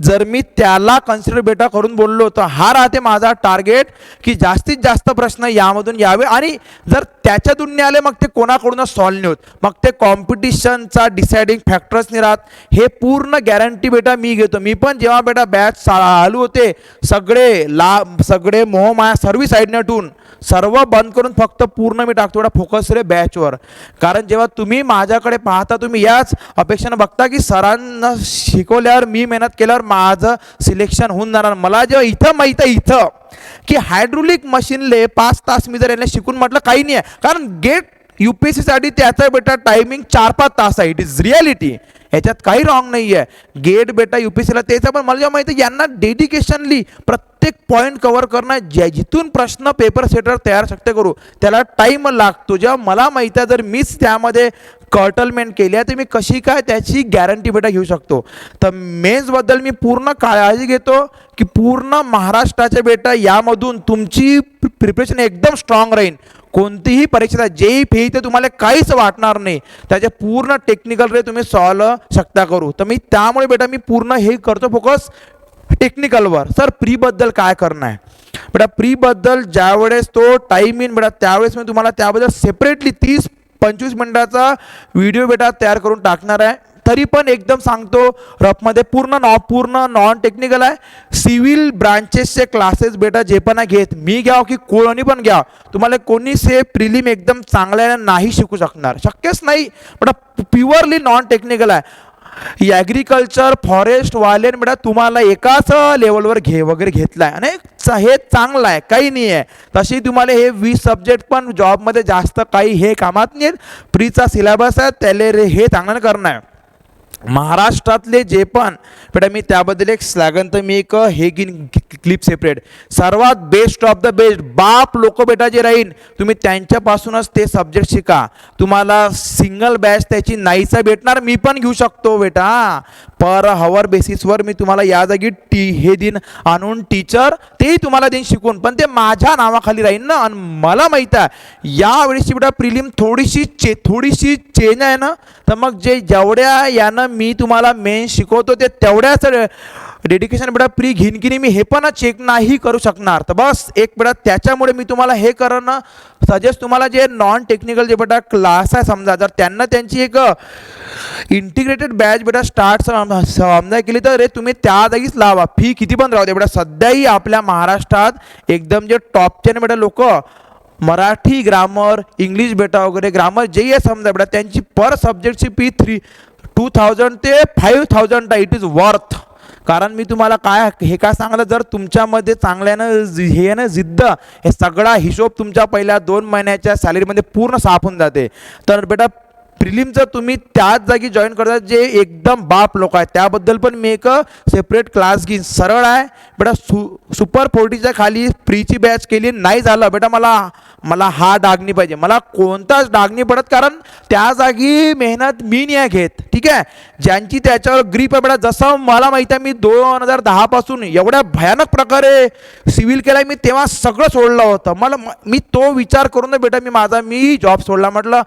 जर मी त्याला कन्सिडर बेटा करून बोललो तर हा राहते माझा टार्गेट की जास्तीत जास्त प्रश्न यामधून यावे. आणि जर त्याच्यातून नाही आले मग ते कोणाकडूनच सॉल्व नाही होत, मग ते कॉम्पिटिशनचा डिसाइडिंग फॅक्टर्स नाही राहत. हे पूर्ण गॅरंटी बेटा मी घेतो. मी पण जेव्हा बेटा बॅच चालू होते सगळे मोहमाया सर्व साईडने सर्व बंद करून फक्त पूर्ण मी टाकतो बेटा फोकस रे बॅचवर. कारण जेव्हा तुम्ही माझ्याकडे पाहता तुम्ही याच अपेक्षेनं बघता की सरांना शिकवल्यावर मी मेहनत केल्यावर माझं सिलेक्शन होऊन जाणार. मला जेव्हा इथं माहीत आहे इथं की हायड्रोलिक मशीनले 5 तास मी जर यांना शिकून म्हटलं काही नाही आहे, कारण गेट UPSCसाठी त्याचा बेटा टायमिंग 4-5 तास आहे. इट इज रियालिटी, याच्यात काही रॉंग नाही आहे. गेट बेटा UPSCला त्याचा पण मला जेव्हा माहिती आहे यांना डेडिकेशनली प्रत्येक पॉईंट कव्हर करणं जिथून प्रश्न पेपर सेटर तयार शकते करू त्याला टाईम लागतो. जेव्हा मला माहिती आहे जर मीच त्यामध्ये कर्टलमेंट केली आहे तर मी कशी काय त्याची गॅरंटी बेटा घेऊ शकतो. तर मेन्सबद्दल मी पूर्ण काळजी घेतो की पूर्ण महाराष्ट्राच्या बेटा यामधून तुमची प्रिपरेशन एकदम स्ट्रॉंग राहील. कोणतीही परीक्षा JEE FEE ते तुम्हाला काहीच वाटणार नाही, त्याचे पूर्ण टेक्निकल रे तुम्ही सॉल्व शकता करू. तर मी त्यामुळे बेटा मी पूर्ण हे करतो फोकस टेक्निकलवर. सर प्रीबद्दल काय करणं आहे बेटा? प्रीबद्दल ज्यावेळेस तो टाईम येईन बेटा त्यावेळेस मी तुम्हाला त्याबद्दल सेपरेटली 30-25 मिनिटाचा व्हिडिओ बेटा तयार करून टाकणार आहे. तरी पण एकदम सांगतो रफमध्ये पूर्ण नॉन टेक्निकल आहे. सिव्हिल ब्रांचेसचे क्लासेस बेटा जे पण घेत मी घ्याव की कोणी पण घ्या, तुम्हाला कोणीच हे प्रिलिम एकदम चांगल्याने नाही शिकू शकणार, शक्यच नाही. बेटा प्युअरली नॉन टेक्निकल आहे. ॲग्रिकल्चर फॉरेस्ट वालेन बेटा तुम्हाला एकाच लेवलवर वगैरे घेतला आहे आणि हे चांगलं आहे, काही नाही आहे. तशी तुम्हाला हे 20 सब्जेक्ट पण जॉबमध्ये जास्त काही हे कामात नाही आहेत. प्रीचा सिलेबस आहे त्याला हे चांगलं करणं आहे. महाराष्ट्रातले जे पण बेटा मी त्याबद्दल एक स्लॅगन तर मी एक हे घेईन क्लिप सेपरेट. सर्वात बेस्ट ऑफ द बेस्ट बाप लोक बेटा जे राहीन तुम्ही त्यांच्यापासूनच ते सब्जेक्ट शिका. तुम्हाला सिंगल बॅच त्याची नाहीचा भेटणार, मी पण घेऊ शकतो बेटा. पर हवर बेसिसवर मी तुम्हाला या जागी हे दिन आणून टीचर तेही तुम्हाला देईन शिकून, पण ते माझ्या नावाखाली राहील ना. आणि मला माहीत आहे यावेळेसची बेटा प्रिलिम थोडीशी चेंज आहे ना, तर मग जे जेवढ्या यानं मी तुम्हाला मेन शिकवतो ते तेवढ्याच डेडिकेशन बेटा प्री घेईन की नाही मी हे पण चेक नाही करू शकणार. तर बस एक बेटा त्याच्यामुळे मी तुम्हाला हे करणं सजेस्ट, तुम्हाला जे नॉन टेक्निकल जे बेटा क्लास आहे समजा जर त्यांना त्यांची एक इंटिग्रेटेड बॅच बेटा स्टार्ट समजा केली तर रे तुम्ही त्या जागीच लावा, फी किती पण राहू दे बेटा. सध्याही आपल्या महाराष्ट्रात एकदम जे टॉपचे बेटा लोक मराठी ग्रामर इंग्लिश बेटा वगैरे ग्रामर जे आहे समजा बेटा त्यांची पर सब्जेक्टची फी 2000 ते 5000 आहे. It is worth. कारण मी तुम्हाला हे काय सांगलं, जर तुमच्यामध्ये चांगल्यानं हे ना जिद्द हे सगळा हिशोब तुमच्या पहिल्या 2 महिन्याच्या सॅलरीमध्ये पूर्ण साफ होऊन जाते. तर बेटा प्रिलिमचं तुम्ही त्याच जागी जॉईन करता जे एकदम बाप लोक आहेत, त्याबद्दल पण मी एक सेपरेट क्लास घेईन. सरळ आहे बेटा. सुपर 40च्या खाली प्रीची बॅच केली नाही झालं बेटा, मला हा डाग नाही पाहिजे, मला कोणताच डाग नाही पडत, कारण त्या जागी मेहनत मी नाही घेत. ठीक आहे, ज्यांची त्याच्यावर ग्रीप आहे बेटा. जसं मला माहिती आहे मी 2010 पासून एवढ्या भयानक प्रकारे सिव्हिल केला मी, तेव्हा सगळं सोडलं होतं. मी तो विचार करून बेटा मी जॉब सोडला. म्हटलं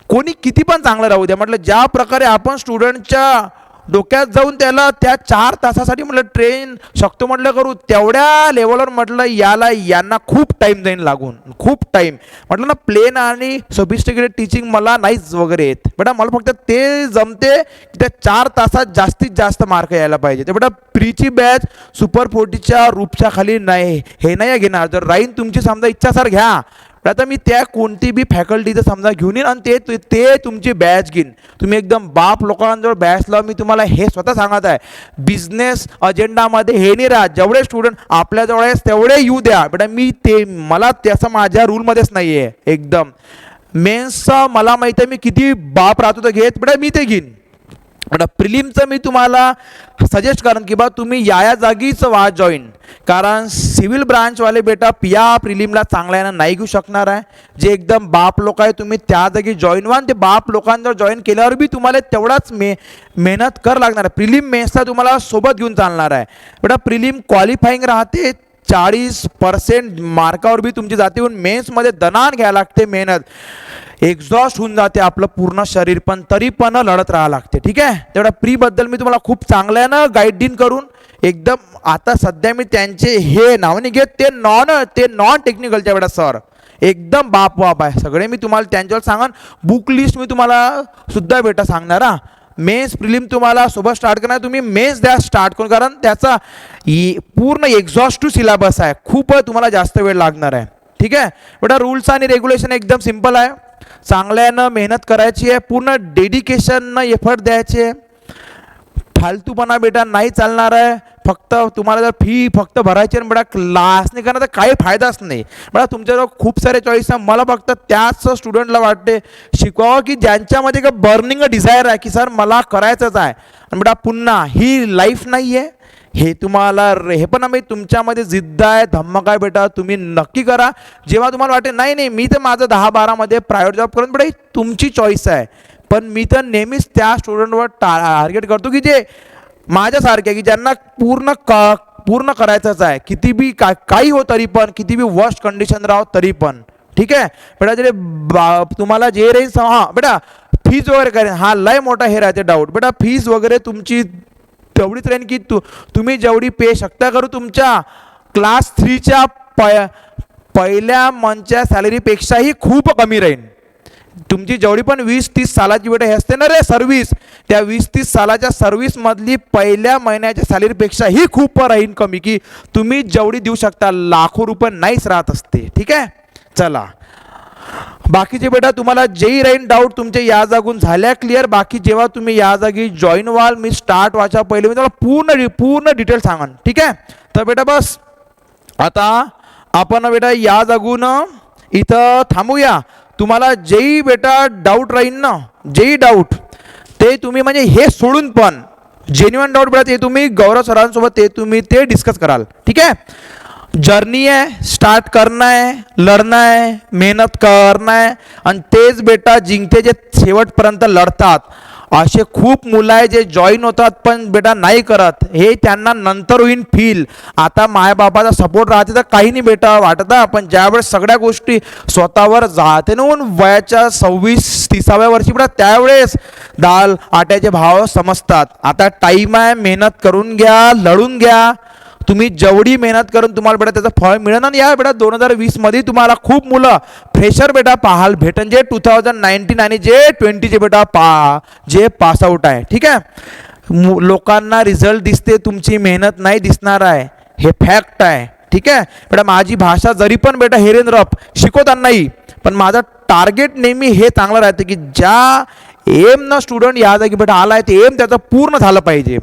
कोणी किती पण चांगलं राहू द्या, म्हटलं ज्या प्रकारे आपण स्टुडंटच्या डोक्यात जाऊन त्याला त्या 4 तासासाठी म्हटलं ट्रेन शकतो म्हटलं करू, तेवढ्या लेवलवर म्हटलं यांना खूप टाईम जाईन लागून, खूप टाईम. म्हटलं ना प्लेन आणि सोफिस्टिकेटेड टीचिंग मला नाहीच वगैरे येत बेटा, मला फक्त ते जमते की त्या 4 तासात जास्तीत जास्त मार्क यायला पाहिजे. ते बेटा प्रीची बॅच सुपर 40च्या रूपच्या खाली नाही हे नाही घेणार. जर राहीन तुमची समजा इच्छा सर घ्या, आता मी त्या कोणती बी फॅकल्टीचं समजा घेऊन येईन आणि ते तुमची बॅच घेईन. तुम्ही एकदम बाप लोकांजवळ बॅच लावा. मी तुम्हाला हे स्वतः सांगत आहे, बिझनेस अजेंडामध्ये हे नाही राहत. जेवढे स्टुडंट आपल्याजवळ आहेत तेवढे येऊ द्या बेटा. मला त्याचं माझ्या रूलमध्येच नाही आहे एकदम. मेन्सचं मला माहिती आहे मी किती बाप राहतो तर घेत बेटा, मी ते घेईन बेटा. प्रिलिमचं मी तुम्हाला सजेस्ट करेन की बा तुम्ही या जागीच जॉईन, कारण सिव्हिल ब्रांचवाले बेटा या प्रिलिमला चांगल्यानं नाही घेऊ शकणार आहे. जे एकदम बाप लोक आहे तुम्ही त्या जागी जॉईन व्हा. ते बाप लोकांजवळ जॉईन केल्यावर बी तुम्हाला तेवढाच मेहनत कर लागणार आहे. प्रिलिम मेन्सचा तुम्हाला सोबत घेऊन चालणार आहे बेटा. प्रिलिम क्वालिफाईंग राहते 40% मार्कावर बी तुमची जाते. मेन्समध्ये दणान घ्यायला लागते, मेहनत एक्झॉस्ट होऊन जाते आपलं पूर्ण शरीर, पण तरी पण लढत राहावं लागते. ठीक आहे, तेवढा प्रीबद्दल मी तुम्हाला खूप चांगल्यानं गाईडिंग करून एकदम आता सध्या मी त्यांचे हे नाव नाही घेत, ते नॉन टेक्निकलच्या बेटा सर एकदम बाप आहे सगळे. मी तुम्हाला त्यांच्यावर सांगन. बुक लिस्ट मी तुम्हाला सुद्धा बेटा सांगणार हा. मेन्स प्रिलिम तुम्हाला सोबत स्टार्ट करणार, तुम्ही मेन्स द्या स्टार्ट करून, कारण त्याचा पूर्ण एक्झॉस्टिव्ह सिलेबस आहे, खूप तुम्हाला जास्त वेळ लागणार आहे. ठीक आहे बेटा. रूल्स आणि रेग्युलेशन एकदम सिंपल आहे. चांगल्यानं मेहनत करायची आहे, पूर्ण डेडिकेशननं एफर्ट द्यायचे आहे. फालतूपणा बेटा नाही चालणार आहे. फक्त तुम्हाला जर फी फक्त भरायची आणि बेटा क्लास नाही करणार तर काही फायदाच नाही बेटा. तुमच्याजवळ खूप सारे चॉईस आहे. मला फक्त त्याच स्टुडंटला वाटते शिकवावं की ज्यांच्यामध्ये का बर्निंग डिझायर आहे की सर मला करायचंच आहे. आणि बेटा पुन्हा ही लाईफ नाही आहे, हे तुम्हाला हे पण आम्ही तुमच्यामध्ये जिद्द आहे, धम्मक आहे बेटा. तुम्ही नक्की करा. जेव्हा तुम्हाला वाटेल नाही मी तर माझं 10-12 प्रायव्हेट जॉब करून बेटा, ही तुमची चॉईस आहे. पण मी तर नेहमीच त्या स्टुडंटवर टार्गेट करतो की जे माझ्यासारखे की ज्यांना पूर्ण करायचंच आहे, किती बी काही हो तरी पण, किती बी वर्स्ट कंडिशन राहो तरी पण. ठीक आहे बेटा. जे तुम्हाला जे राहील हां बेटा फीज वगैरे करेन, हा लय मोठा हे राहते डाऊट बेटा. फीज वगैरे तुमची तेवढीच राहील की तुम्ही जेवढी पे शकता करू तुमच्या क्लास 3च्या पहिल्या मंथच्या सॅलरीपेक्षाही खूप कमी राहील. तुमची जेवढी पण 20-30 सालाची बेटा हे असते ना रे सर्व्हिस, त्या 20-30 सालाच्या सर्व्हिसमधली पहिल्या महिन्याच्या सॅलरीपेक्षा ही खूप राहीन कमी, की तुम्ही जेवढी देऊ शकता लाखो रुपये नाहीच राहत असते. ठीक आहे, चला बाकीचे बेटा तुम्हाला जेही राहीन डाऊट तुमचे या जागून झाल्या क्लिअर. बाकी जेव्हा तुम्ही या जागी जॉईन व्हाल, मी स्टार्ट व्हायच्या पहिले मी तुम्हाला पूर्ण डिटेल सांगन. ठीक आहे, तर बेटा बस आता आपण बेटा या जागून इथं थांबूया. तुम्हाला जेही बेटा डाऊट राहील ना, जेही डाऊट ते तुम्ही म्हणजे हे सोडून पण जेन्युइन डाऊट बेटा ते तुम्ही गौरव सरांसोबत ते डिस्कस कराल. ठीक आहे, जर्नी आहे, स्टार्ट करना आहे, लढणं आहे, मेहनत करना आहे आणि तेच बेटा जिंकते जे शेवटपर्यंत लढतात. असे खूप मुलं आहे जे जॉईन होतात पण बेटा नाही करत, हे त्यांना नंतर होईन फील. आता मायबापाचा सपोर्ट राहते तर काही नाही बेटा वाटतं, पण ज्यावेळेस सगळ्या गोष्टी स्वतःवर जाते ना वयाच्या 26-30व्या वर्षी बेटा त्यावेळेस दाल आट्याचे भाव समजतात. आता टाईम आहे, मेहनत करून घ्या, लढून घ्या. तुम्ही जेवढी मेहनत करून तुम्हाला बेटा त्याचं फळ मिळेल. आणि या बेटा 2020 मध्ये तुम्हाला खूप मुलं फ्रेशर बेटा पाहाल भेटन जे 2019 आणि जे 20चे बेटा जे पासआउट आहे. ठीक आहे, लोकांना रिझल्ट दिसते, तुमची मेहनत नाही दिसणार आहे, हे फॅक्ट आहे. ठीक आहे बेटा, माझी भाषा जरी पण बेटा हेरेन रफ शिकवतानाही, पण माझं टार्गेट नेहमी हे चांगलं राहतं की ज्या एम न स्टुडंट या जागी बेटा आला आहे ते एम त्याचं पूर्ण झालं पाहिजे.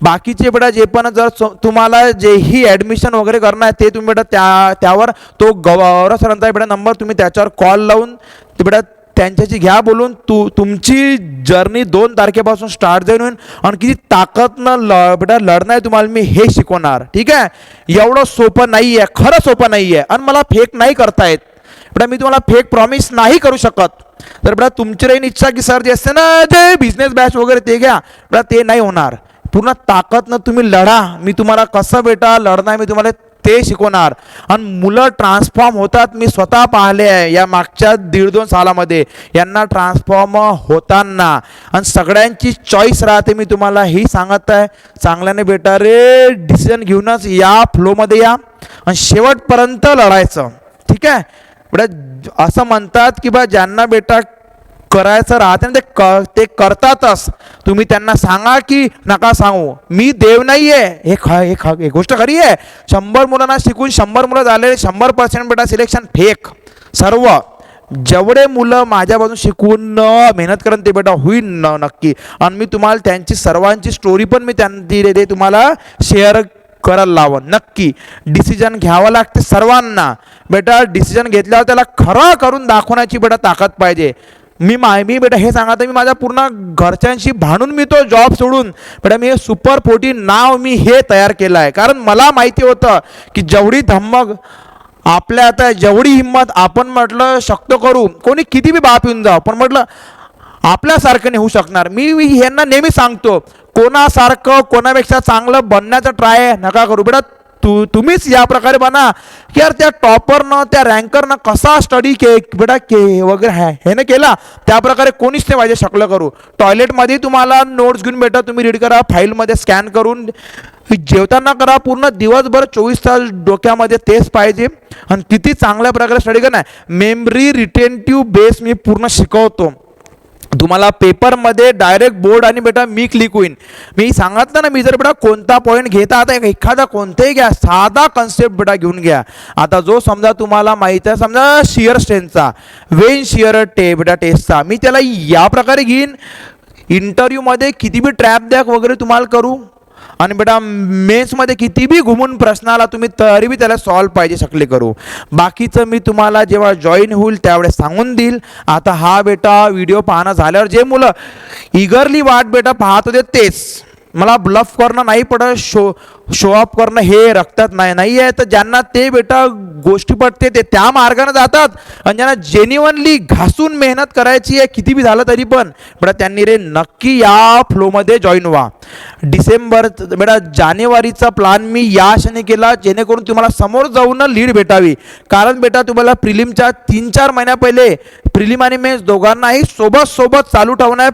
बाकीचे बेटा जे पण जर तुम्हाला जेही ॲडमिशन वगैरे करणार आहे ते तुम्ही बेटा त्यावर तो गौरव सरांचा बेटा नंबर तुम्ही त्याच्यावर कॉल लावून ते बेटा त्यांच्याशी घ्या बोलून. तुमची जर्नी 2 तारखेपासून स्टार्ट जाईल होईल आणि किती ताकदनं बेटा लढणं आहे तुम्हाला मी हे शिकवणार. ठीक आहे, एवढं सोपं नाही आहे, खरं सोपं नाही आहे आणि मला फेक नाही करतायत बेटा, मी तुम्हाला फेक प्रॉमिस नाही करू शकत. तर बेटा तुमची राहीन इच्छा की सर जे असते ना जे बिझनेस बॅच वगैरे ते घ्या बेटा, ते नाही होणार. पूर्ण ताकदनं तुम्ही लढा. मी तुम्हाला कसं बेटा लढणार मी तुम्हाला ते शिकवणार. आणि मुलं ट्रान्सफॉर्म होतात, मी स्वतः पाहिले आहे या मागच्या 1.5-2 सालामध्ये यांना ट्रान्सफॉर्म होताना. आणि सगळ्यांची चॉईस राहते, मी तुम्हाला ही सांगत आहे. चांगल्याने बेटा रे डिसिजन घेऊनच या फ्लोमध्ये या आणि शेवटपर्यंत लढायचं. ठीक आहे बेटा, असं म्हणतात की बा ज्यांना बेटा करायचं राहते ना ते करतातच. तुम्ही त्यांना सांगा की नका सांगू, मी देव नाही आहे, हे गोष्ट खरी आहे. 100 मुलांना शिकून 100 मुलं झाले, 100% बेटा सिलेक्शन फेक. सर्व जेवढे मुलं माझ्यापासून शिकून मेहनत करून ते बेटा होईल नक्की. आणि मी तुम्हाला त्यांची सर्वांची स्टोरी पण मी त्यांची तुम्हाला शेअर करायला लावून. नक्की डिसिजन घ्यावं लागते सर्वांना बेटा. डिसिजन घेतल्यावर त्याला खरं करून दाखवण्याची बेटा ताकद पाहिजे. मी बेटा हे सांगत मी माझ्या पूर्ण घरच्यांशी भांडून मी तो जॉब सोडून बेटा मी हे सुपर 40 नाव मी हे तयार केलं आहे. कारण मला माहिती होतं की जेवढी धम्मक आपल्या आता जेवढी हिंमत आपण म्हटलं शक्य करू, कोणी किती बी बाप येऊन जाव, पण म्हटलं आपल्यासारखं नाही होऊ शकणार. मी यांना नेहमी सांगतो कोणासारखं कोणापेक्षा चांगलं बनण्याचा ट्राय नका करू बेटा. तुम्हीच या प्रकारे बना की यार त्या टॉपरनं त्या रँकरनं कसा स्टडी बेटा वगैरे हे न केला त्या प्रकारे कोणीच नाही पाहिजे शकलं करू. टॉयलेटमध्ये तुम्हाला नोट्स घेऊन बेटा तुम्ही रीड करा, फाईलमध्ये स्कॅन करून जेवताना करा. पूर्ण दिवसभर 24 तास डोक्यामध्ये तेच पाहिजे आणि किती चांगल्या प्रकारे स्टडी करणार. मेमरी रिटेंटिव्ह बेस मी पूर्ण शिकवतो तुम्हाला. पेपरमध्ये डायरेक्ट बोर्ड आणि बेटा मी क्लिक होईन. मी सांगितलं ना, मी जर बेटा कोणता पॉईंट घेता आता एखादा कोणताही घ्या, साधा कन्सेप्ट बेटा घेऊन घ्या. आता जो समजा तुम्हाला माहीत आहे समजा शिअर स्ट्रेंथचा वेन शिअर बेटा टेस्टचा, मी त्याला या प्रकारे घेईन. इंटरव्ह्यूमध्ये किती बी ट्रॅप द्या वगैरे तुम्हाला करू आणि बेटा मेन्समध्ये किती बी घुमून प्रश्न आला तुम्ही तरी बी त्याला सॉल्व पाहिजे शकले करू. बाकीचं मी तुम्हाला जेव्हा जॉईन होईल त्यावेळेस सांगून देईल. आता हा बेटा व्हिडिओ पाहणं झाल्यावर जे मुलं इगरली वाट बेटा पाहत होते तेच, मला ब्लफ करणं नाही पडत, शो ऑफ करणं हे रक्तात नाही आहे. तर ज्यांना ते बेटा गोष्टी पडते ते त्या मार्गाने जातात आणि ज्यांना जेन्युअनली घासून मेहनत करायची आहे किती बी झालं तरी पण बेटा त्यांनी रे नक्की या फ्लोमध्ये जॉईन व्हा. डिसेंबर बेटा जानेवारीचा प्लॅन मी या क्षणी केला जेणेकरून तुम्हाला समोर जाऊन लीड भेटावी. कारण बेटा तुम्हाला प्रिलिमच्या 3-4 महिन्या पहिले प्रिलिम आणि मेन्स दोघांनाही सोबत चालू ठेवणं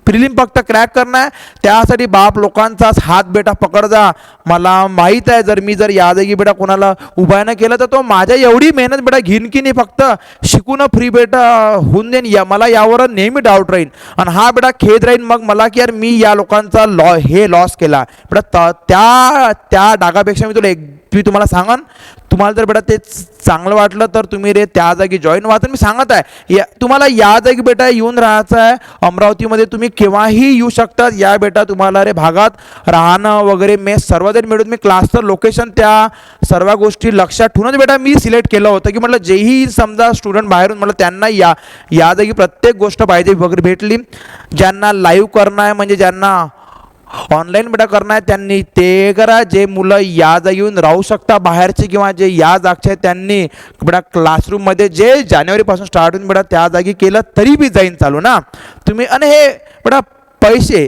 प्रिलिम फक्त क्रॅक करणं आहे, त्यासाठी बाप लोकांचाच हात बेटा पकड जा. मला माहीत आहे जर मी या जागी बेटा कोणाला उभा नाही केलं तर तो माझ्या एवढी मेहनत बेटा घेईन की नाही, फक्त शिकून फ्री बेटा होऊन देईन मला यावर नेहमी डाऊट राहील आणि हा बेटा खेद राहील मग मला की यार मी या लोकांचा लॉस केला बेटा. त्या डागापेक्षा मी तुम्हाला सांगन, तुम्हाला जर बेटा ते चांगलं वाटलं तर तुम्ही त्या जागी जॉईन व्हा. तर मी सांगत आहे तुम्हाला या जागी बेटा येऊन राहायचं आहे. अमरावतीमध्ये तुम्ही केव्हाही येऊ शकतात. या बेटा तुम्हाला भागात राहणं वगैरे मेस सर्वजण मिळून मी क्लासचं लोकेशन त्या सर्व गोष्टी लक्षात ठेवूनच बेटा मी सिलेक्ट केलं होतं की म्हटलं जेही समजा स्टुडंट बाहेरून मला त्यांना या जागी प्रत्येक गोष्ट पाहिजे वगैरे भेटली. ज्यांना लाईव्ह करणं आहे म्हणजे ज्यांना ऑनलाईन बेटा करणं आहे त्यांनी ते करा. जे मुलं या जागी येऊन राहू शकता बाहेरचे किंवा जे या जागचे आहेत त्यांनी बेटा क्लासरूममध्ये जे जानेवारीपासून स्टार्ट होऊन बेटा त्या जागी केलं तरी बी जाईन चालू ना तुम्ही. आणि हे बेटा पैसे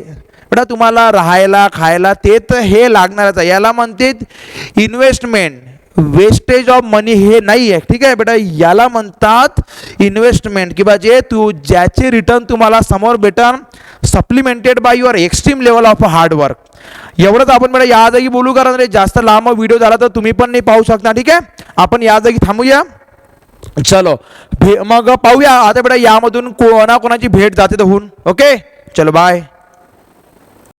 बेटा तुम्हाला राहायला खायला ते तर हे लागणारच आहे. याला म्हणते इन्व्हेस्टमेंट, वेस्टेज ऑफ मनी हे नाही आहे. ठीक आहे बेटा, याला म्हणतात इन्व्हेस्टमेंट किंवा ज्याचे रिटर्न तुम्हाला समोर भेटन supplemented by your extreme level of hard work. एवढंच आपण बेटा या जागी बोलू, कारण जास्त लांब व्हिडिओ झाला तर तुम्ही पण नाही पाहू शकता. ठीक आहे, आपण या जागी थांबूया. चलो मग पाहूया आता बेटा यामधून कोणाकोणाची भेट जाते तर होऊन. ओके, चलो बाय.